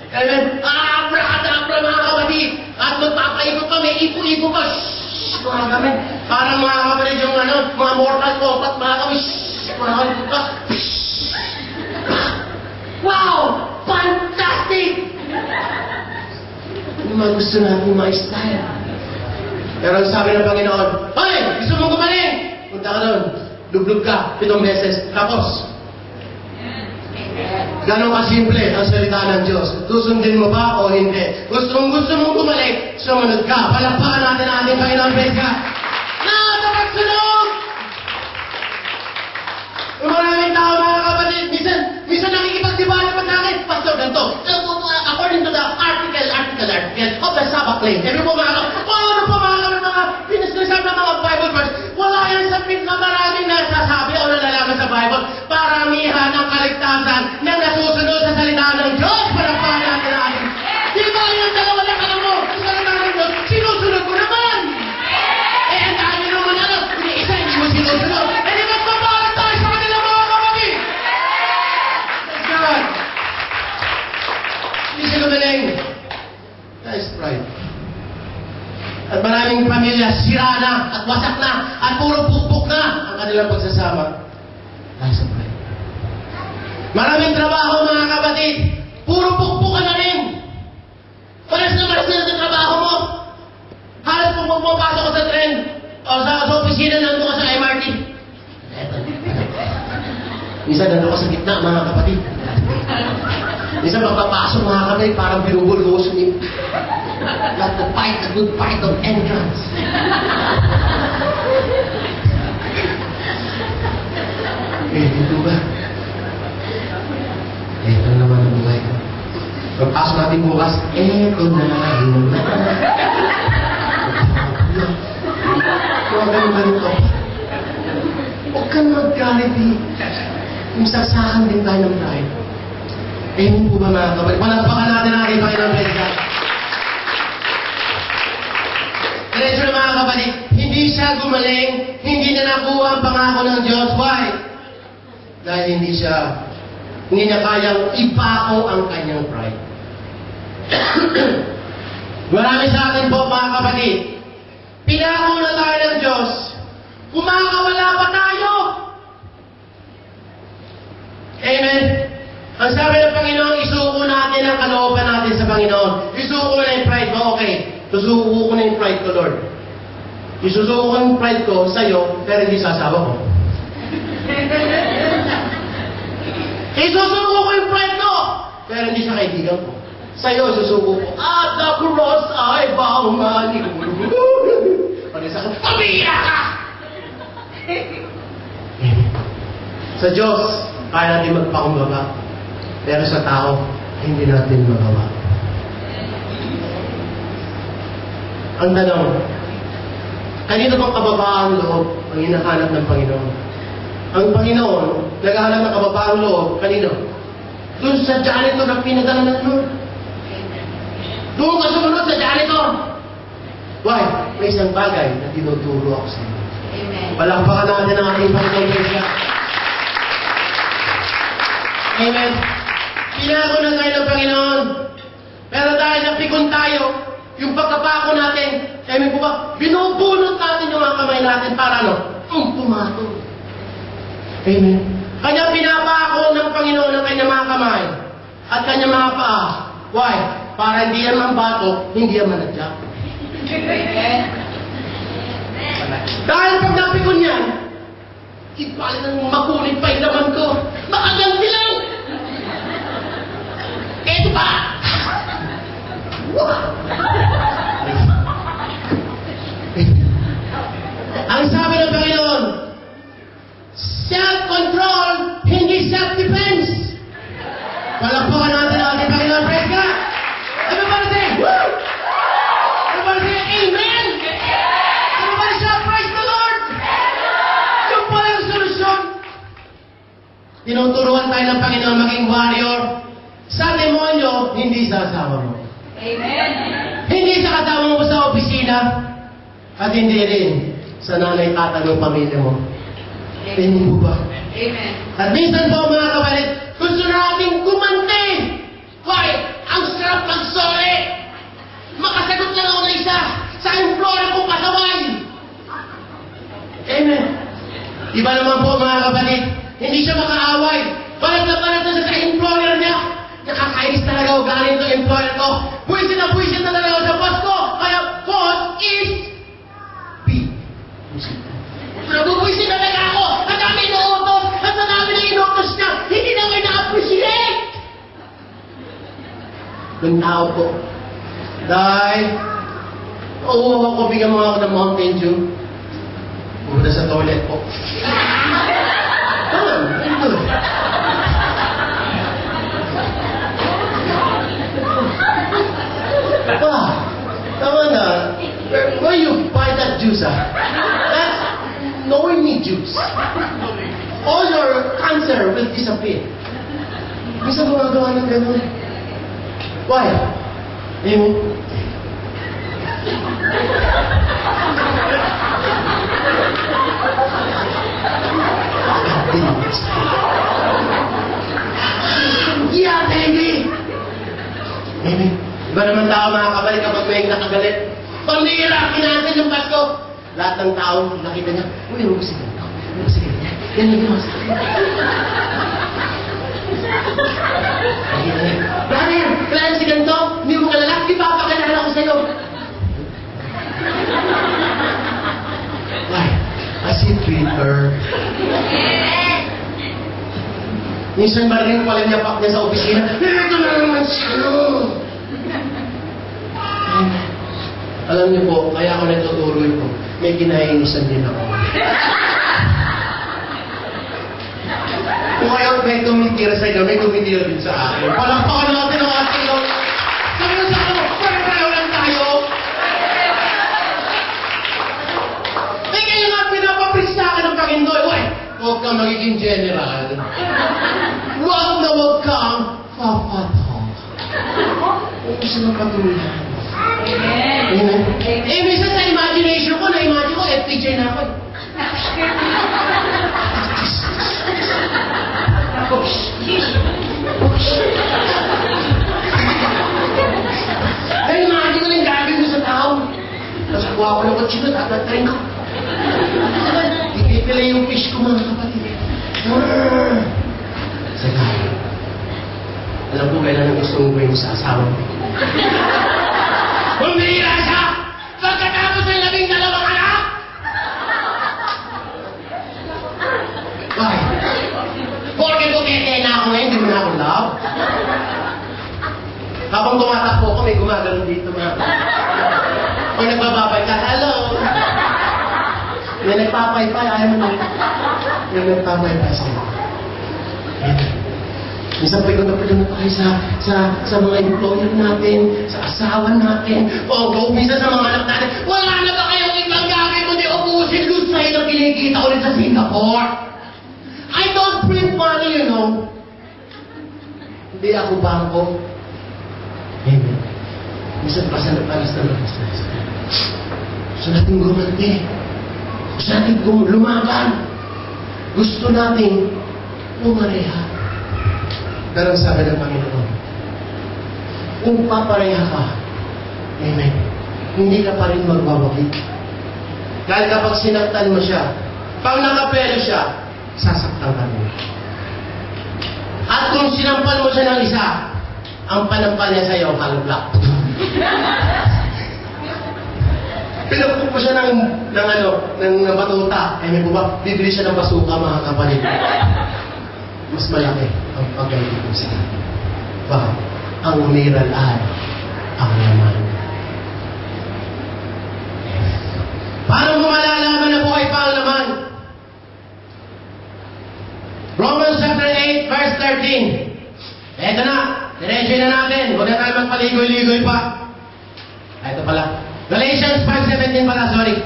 Amen? Abracadabra mga kapatid! At magpapaikot kami, ipo-ipo ka. Shhh! Mga kami. Parang mga kapatid yung mga Mortal Kombat, mga kami. Shhh! Mga kapatid ka. Wow! Fantastic! Ano mga gusto natin ma-style? Pero sabi ng Panginoon, hoy! Gusto mong gumaling? Punta ka doon. Lublog ka 7 beses. Tapos, ganon kasimple ang salita ng Diyos. Susundin mo ba o hindi? Gusto mong gumaling, sumunod ka. Palakpakan natin ang ating Panginoon. Praise God. Nakapagsunog! Maraming tao mga kapatid. Minsan nakikipagdibala pa sa akin. Pastor, ganito. According to the article of the Sabbath claim. Sabi po mga kapatid, ano po mga pinasinasabi ng mga Bible verse? Wala yan sa pinakamaraming nasasabi o nalalaman sa Bible. Paramihan ang kaligtasan na nasusunod sa salita ng Diyos. Palakpakan natin ang ating. Di ba yung dalawa na alam mo? Sa salita ng Diyos, sinusunod mo naman. Ang dami naman hindi isa, hindi mo sinusunod. Di ba papalit tayo sa kanila mga kapatid? Praise God. Hindi siya gumaling. That is pride. At maraming pamilya sira na at wasak na at puro pukpuk na ang kanilang pagsasama. Dahil sa pride. Maraming trabaho mga kapatid, puro pukpuk ka na rin. Pares na sa trabaho mo. Halos kung pumapasok ka sa tren o sa opisina nandun ka sa MRT. Minsan nandun ka sa gitna mga kapatid. Minsan magpapasok mga kapatid, parang binubulgoso niyo. You have to fight a good fight of entrance. Dito ba? Ito naman ang buhay ko. Pagpasok natin bukas, eto na naman. Huwag ganun ka. Huwag kang mag-garity. Yung saksakan din tayo ng pride. Amen po ba mga kapatid? Palakpakan natin ang aking Panginoon. Praise God. Diretso na mga kapatid, hindi siya gumaling, hindi na nakuha ang pangako ng Diyos. Why? Dahil hindi niya kayang ipako ang kanyang pride. Marami sa atin po mga kapatid, pinako na tayo ng Diyos, kumakawala pa tayo. Amen? Ang sabi ng Panginoon, isuko natin ang kalooban natin sa Panginoon. Isuko na yung pride mo, okay. Susuko ko na yung pride ko, Lord. Isusuko ko yung pride ko sa'yo, pero hindi sa asawa ko. Isusuko ko yung pride ko, pero hindi sa kaibigan ko. Sa'yo, isusuko ko. At the cross ay baumanig. Pag-isa ko, pamilya ka! Sa Diyos, kaya natin magpakumbaba. Pero sa tao, hindi natin magawa. Ang tanong, kanino bang kababaang loob ang hinahanap ng Panginoon? Ang Panginoon, naghahanap ng kababaang loob, kanino? Doon sa janitor na pinadala ng Lord. Doon ka sumunod sa janitor. Why? May isang bagay na tinuturo ako sa inyo. Amen. Palakpakan natin ang ating Panginoon. Amen. Pinako na tayo ng Panginoon. Pero dahil napikon tayo, yung pagkapako natin, amen po ba, binubunot natin yung mga kamay natin para tumato. Amen. Kanya pinapako ng Panginoon ng kanyang mga kamay at kanyang mga paa. Why? Para hindi yan mambato, hindi yan manadyak. Dahil pag napikon yan, ipalit ng makulit pa yung laman ko. Makaganti lang! Eto ba? Wow! Ang sabi ng Panginoon, self-control, hindi self-defense. Palakpakan natin ang ating Panginoon. Praise God! Everybody say, woo! Everybody say, amen! Everybody Tinuturuan tayo ng Panginoon maging warrior. Sa demonyo, hindi sa asawa mo. Amen. Hindi sa kasama mo sa opisina. At hindi rin sa nanay tatay ng pamilya mo. Hindi po ba? Amen. At minsan po mga kapalit, gusto natin gumanti. Why? Ang sarap ng sole. Makasagot lang ako na isa sa implore kong pasaway. Amen. Iba naman po mga kapatid, hindi siya makaaway. Balat na siya sa employer niya. Nakakainis talaga ako galing ng employer ko. Buwisit na talaga ako sa boss ko. Kaya boss is B. Nabubuwisit na talaga ako. Ang dami inuutos. At ang dami na inuutos niya. Hindi na kayo na-appreciate. Ng tao po. Dahil, ako bigyan mo ako ng Mountain Dew. Pumunta sa toilet po. Ito. Tama na. Where you buy that juice, That's knowingly juice. All your cancer will disappear. Bisa gumagawa ng gano'n. Why? Amen. Yeah, baby! Amen. Iba naman tao mga kabalik kapag may nakagalit. Pamira, kinansin yung Pasko. Lahat ng tao, nakita niya, uy, huwag sige. Huwag sige. Yan yung mas. Nakita niya, Brian, kailangan si ganito, hindi mo kalala, ipapakilala ko sa'yo. Why? As if Peter. Minsan ba rin pala niya pak niya sa opisina, ito na naman siya. Alam niyo po, kaya ako nagtuturo ito. May kinainisan din ako. Kung ayaw may tumitira sa inyo, may tumitira din sa akin. Palakpakan natin ang ating Lord. Sabi nyo sa akin, pare-pareho lang tayo. May kayo nga pinapapris sa akin ng Panginoon. Uy, huwag kang magiging general. Huwag na huwag kang papatok. Huwag ko siya magpatuloyan. Amen. Eh, minsan sa imagination ko, na-imagine ko, FTJ na ako. Na-imagine ko lang gagawin ko sa tao. Tapos kuha ko ng kutsino, tatatayin ko. Ipipila yung fish ko mga kapatid. Saka, alam ko kailan gusto mo gawin sa asawa ko. Humira siya! Pagkatapos ng 12 anak! Why? Porque bukete na ako ngayon, hindi mo na ako love. Habang tumatakbo ko, may gumagano dito mga. Pag nagbababay ka, hello! May nagpapaypay, ayaw mo na. May nagpapaypay sa'yo. Minsan pa na tayo sa mga employer natin, sa asawa natin, o minsan sa mga anak natin, wala na ba kayong ibang gagawin mo di ubusin loose na ito kinikita ulit sa Singapore? I don't print money, you know. Hindi ako bangko. Amen. Minsan pa sa napalas na labas na isa. Gusto natin gumanti. Gusto natin lumaban. Gusto natin pumareha. Pero sabi ng Panginoon, kung papareha ka, amen, hindi ka pa rin magbabalik. Dahil kapag sinaktan mo siya, pag nakapelo siya, sasaktan ka mo. At kung sinampal mo siya ng isa, ang panampal niya sa'yo, halblak. Pinagpuk mo siya ng batuta, may buba, bibili siya ng basuka, mga kapatid. Mas malaki ang paggaling mo sa akin. Bakit? Ang umiral ay ang laman. Paano mo malalaman na buhay pa ang laman? Romans chapter 8, verse 13. Eto na, diretso na natin. Huwag na tayo magpaligoy-ligoy pa. Ito pala. Galatians 5:17 pala, sorry.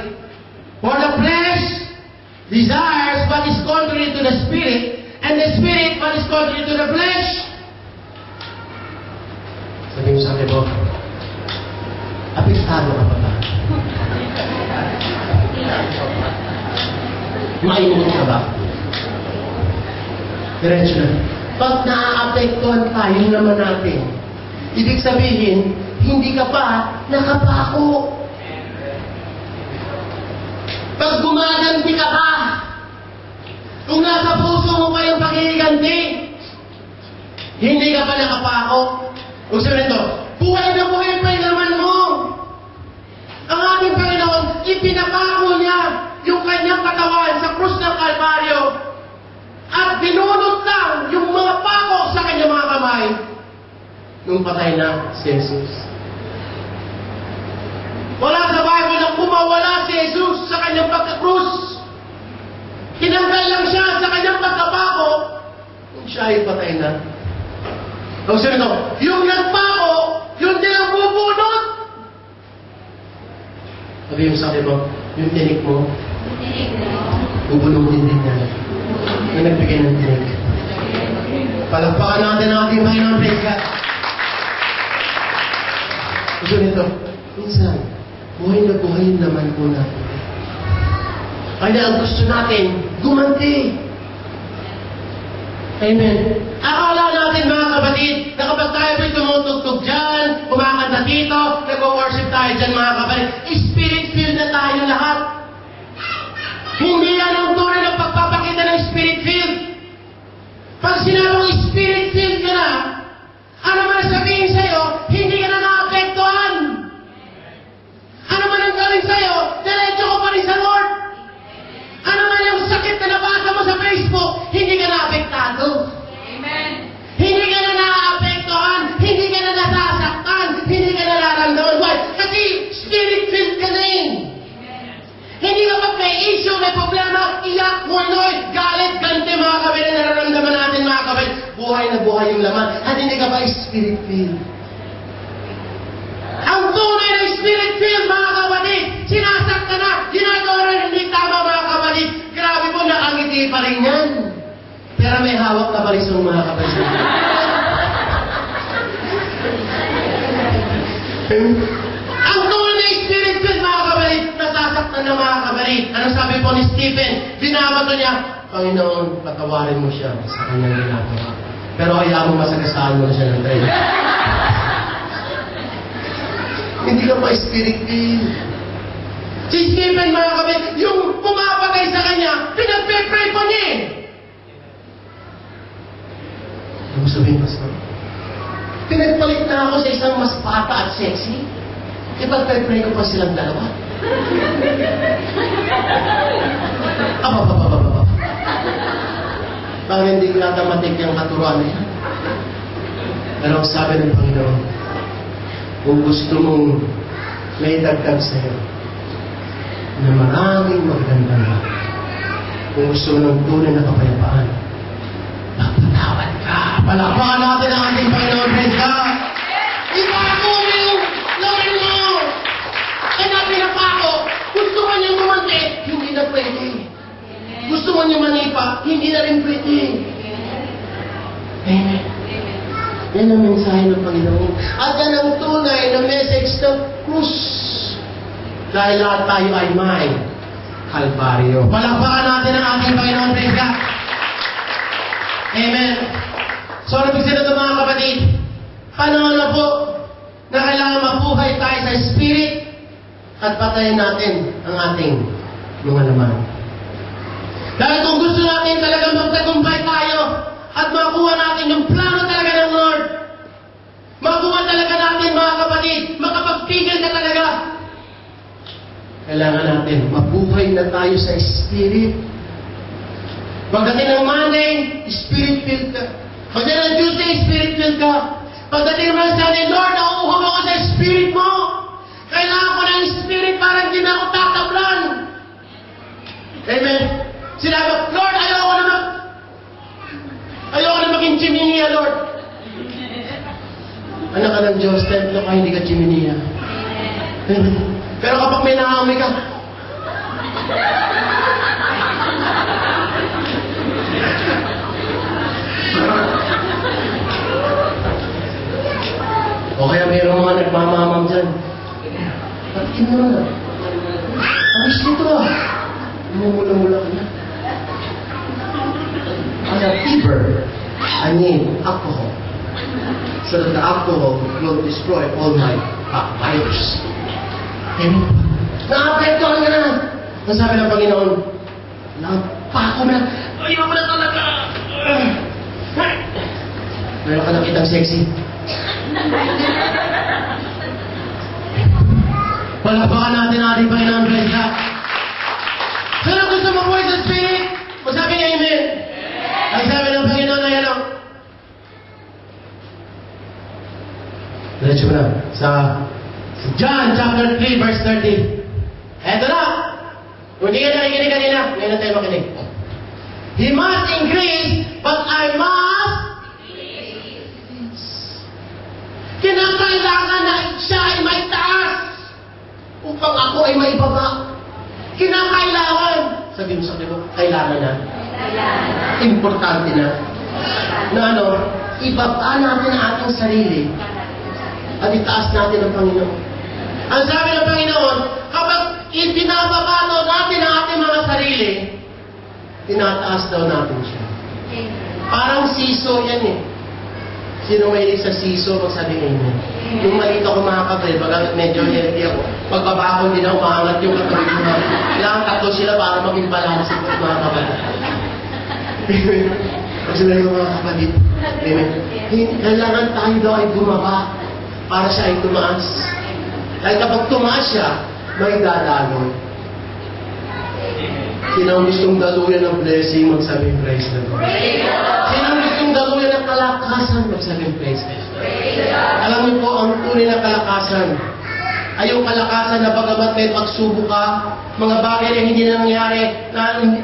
For the flesh desires what is contrary to the spirit, and And the spirit, what is contrary to the flesh? Sabi mo sa akin po, apektado ka pa ba? Mainit ka ba? Diretso na. Pag naaapektuhan tayo naman natin, ibig sabihin, hindi ka pa nakapako. Pag gumaganti ka pa, kung nasa puso mo pa yung pakikiganti, hindi ka pa nakapako. Kung sabihin ito, buhay na buhay pa yung laman mo. Ang ating Panginoon, ipinapako niya yung kanyang katawan sa krus ng Kalbaryo at binunot lang yung mga pako sa kanyang mga kamay nung patay na si Jesus. Wala sa Bible na kumawala si Jesus sa kanyang pagkakrus. Tinanggal lang siya sa kanyang pagkapako nung siya ay patay na. Ang sabi ito, yung nagpako, yung din ang bubunot. Sabi yung sabi mo, yung tinik mo, bubunutin din niya. Yung nagbigay ng tinik. Palagpakan natin ang ating Panginoon, praise God. Gusto nito, minsan, buhay na buhay naman po natin. Kaya ang gusto natin, gumanti. Amen. Akala natin mga kapatid, na kapag tayo po'y tumutugtog dyan, kumakanta dito, nag-worship tayo dyan mga kapatid, spirit-filled na tayo lahat. Hindi yan ang tunay na pagpapakita ng spirit-filled. Pag sinabang spirit-filled ka na, ano man sabihin sa'yo, hindi ka na naapektuhan. Ano man ang gawin sa'yo, diretso ko pa rin sa Lord. Ano man yung sakit na nabasa mo sa Facebook, hindi ka naapektado. Amen. Hindi ka na naaapektuhan, hindi ka na nasasaktan, hindi ka na nararamdaman. Why? Kasi spirit-filled ka na rin. Hindi ka pag may issue, may problema, iyak, munoy, galit, ganti mga kapatid na nararamdaman natin mga kapatid. Buhay na buhay yung laman at hindi ka ba spirit-filled. Ang tunay na spirit-filled mga kapatid, sinasaktan na, ginagawa na hindi tama mga kapatid. Grabe po, nakangiti pa rin yan. Pero may hawak na balisong mga kapatid. Ang tunay na spirit-filled mga kapatid, nasasaktan na mga kapatid. Ano sabi po ni Stephen? Binabato niya, Panginoon, patawarin mo siya sa kanyang ginagawa. Pero kaya mo masagasaan mo na siya ng tren. Hindi ka pa spirit-filled. Si Stephen mga kapatid, yung pumapatay sa kanya, pinagpe-pray pa niya eh. Ano sabihin, Pastor? Pinagpalit na ako sa isang mas pata at sexy. Ipagpe-pray ko pa silang dalawa. Abababababa. Parang hindi natamatik yung katuruan na yan. Pero ang sabi ng Panginoon, kung gusto mong may dagdag sa'yo na maraming magandang na, kung gusto mo ng tunay na kapayapaan, magpatawad ka. Palakpakan natin ang ating Panginoon, praise God. Ipako mo yung Lord mo. Kaya natin na pako, gusto ka niyang gumanti, hindi na pwede. Gusto mo niyang manipa, hindi na rin pwede. Amen. Yan ang mensahe ng Panginoon. At yan ang tunay na message ng krus. Dahil lahat tayo ay may Kalbaryo. Palakpakan natin ang ating Panginoon, praise God. Amen. So, ano ibig sabihin ito mga kapatid? Panahon na po na kailangan mabuhay tayo sa Spirit at patayin natin ang ating mga laman. Dahil kung gusto natin talagang magtagumpay tayo at makuha natin yung plano talaga ng Lord, makuha talaga natin mga kapatid, makapagpigil ka talaga, kailangan natin mabuhay na tayo sa Spirit. Pagdating ng Monday, Spirit-filled ka. Pagdating ng Tuesday, Spirit-filled ka. Pagdating naman sa atin, Lord, nauuhaw ako sa Spirit mo. Kailangan ko ng Spirit para hindi na ako tatablan. Amen. Sinabi, Lord, ayoko na maging chiminiya, Lord. Anak ka ng Diyos, templo ka, hindi ka chiminiya. Pero kapag may naamoy ka, namumula ka na. As a fever, I need alcohol. So that the alcohol will destroy all my virus. Amen. Na-apektuhan ka na. Ang sabi ng Panginoon, pa ako na. Ayaw ko na talaga. Meron ka nakitang sexy. Palapakan natin ating Panginoon, praise God. Sino gusto mag-voice of spirit? Masabi niya amen. Ang sabi ng Panginoon ay ano? Diretso mo na. Sa John chapter 3 verse 30. Eto na. Kung hindi ka nakikinig kanina, ngayon na tayo makinig. He must increase, but I must decrease. Kinakailangan na siya ay may taas upang ako ay may baba. Kinakailangan. Sabi mo sa akin, kailangan na. Importante na. Na ano, ibaba natin ang ating sarili at itaas natin ang Panginoon. Ang sabi ng Panginoon, kapag ibinababa natin ang ating mga sarili, tinataas daw natin siya. Parang siso yan eh. Sino mahilig sa siso, magsabi ngayon. Nung maliit ako mga kapatid, medyo healthy ako. Pagbaba ko, hindi na umaangat yung katabi ko. Kailangan tatlo sila para maging balance ito mga kapatid. Kasi na yung mga kapatid. Kailangan tayo daw ay bumaba para siya ay tumaas. Dahil kapag tumaas siya, may dadaloy. Sino ang gustong daluyan ng blessing, magsabing praise the Lord. Sino ang gustong daluyan ng kalakasan, magsabing praise the Lord. Alam niyo po, ang tunay na kalakasan ay yung kalakasan na bagamat may pagsubok ka, mga bagay na hindi na nangyari,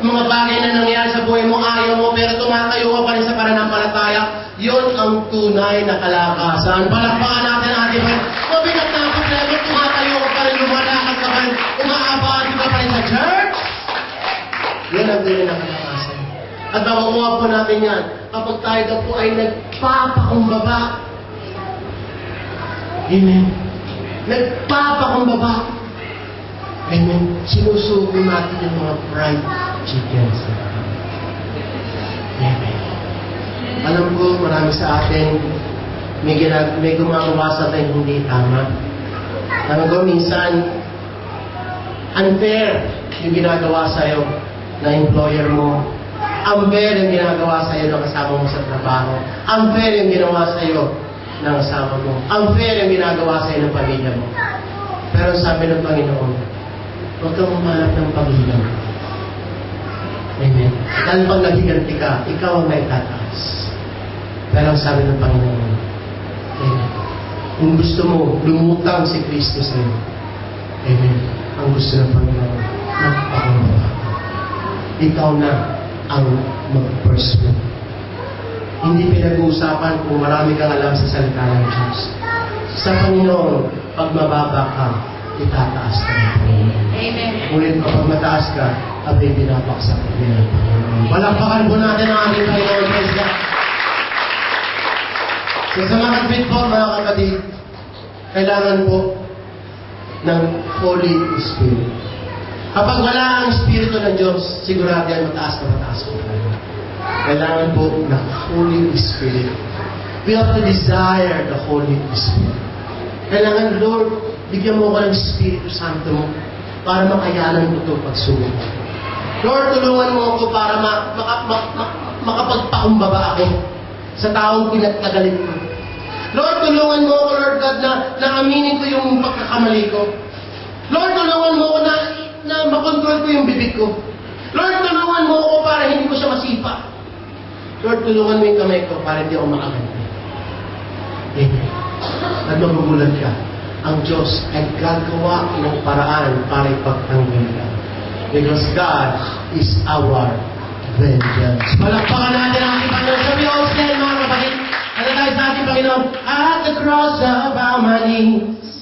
mga bagay na nangyari sa buhay mo, ayaw mo, pero tumatayo ka pa rin sa pananampalataya, yun ang tunay na kalakasan. Palakpakan natin ating mabigat na ang problema, tumatayo ka pa rin, lumalakad ka pa rin, umaabati ka pa rin sa church. Yan ang tunay na kalakasan. At makukuha po natin yan kapag tayo na po ay nagpapakumbaba. Amen. Nagpapakumbaba. Amen. Sinusuko natin yung mga fried chickens. Amen. Alam ko, marami sa atin may gumagawa sa atin hindi tama. Alam ko, minsan unfair yung ginagawa sa'yo na employer mo. Unfair yung ginagawa sa'yo ng kasama mo sa trabaho. Unfair yung ginawa sa'yo ng kasama mo. Unfair yung ginagawa sa'yo ng pamilya mo. Pero sabi ng Panginoon, huwag kang umanap ng pamilya mo. Amen. Dahil pag nagiganti ka, ikaw ang may tataas. Pero ang sabi ng Panginoon, amen. Kung gusto mo, lumutang si Kristo sa'yo. Amen. Ang gusto ng Panginoon, magpakumbaba. Ikaw na ang mag-pursue. Hindi pinag-uusapan kung marami kang alam sa salita ng Diyos. Sa Panginoon, pag mababa ka, itataas ka ng Panginoon. Amen. Ngunit kapag mataas ka, abay binabaksak ka din ng Panginoon. Palakpakan po natin ang ating Panginoon. Praise God. So sa mga kapit po, mga kapatid, kailangan po ng Holy Spirit. Kapag wala ang Espiritu ng Diyos, sigurado yan, mataas ka tayo. Kailangan po ng Holy Spirit. We have to desire the Holy Spirit. Kailangan, Lord, bigyan mo ko ng Espiritu Santo mo para makayanan ko itong pagsubok. Lord, tulungan mo ako para makapagpakumbaba ako sa taong pinagtagalit ko. Lord, tulungan mo ako, Lord God, na aminin ko yung pagkakamali ko. Lord, tulungan mo ako na makontrol ko yung bibig ko. Lord, tulungan mo ako para hindi ko siya masipa. Lord, tulungan mo yung kamay ko para hindi ako makaganti. Amen. At magugulat ka, ang Diyos ay gagawa ng paraan para ipagtanggol ka. Because God is our vengeance. Palakpakan natin ang ating Panginoon. Sabi all stand, mga kapatid. Ano tayo sa ating Panginoon? At the cross of our knees,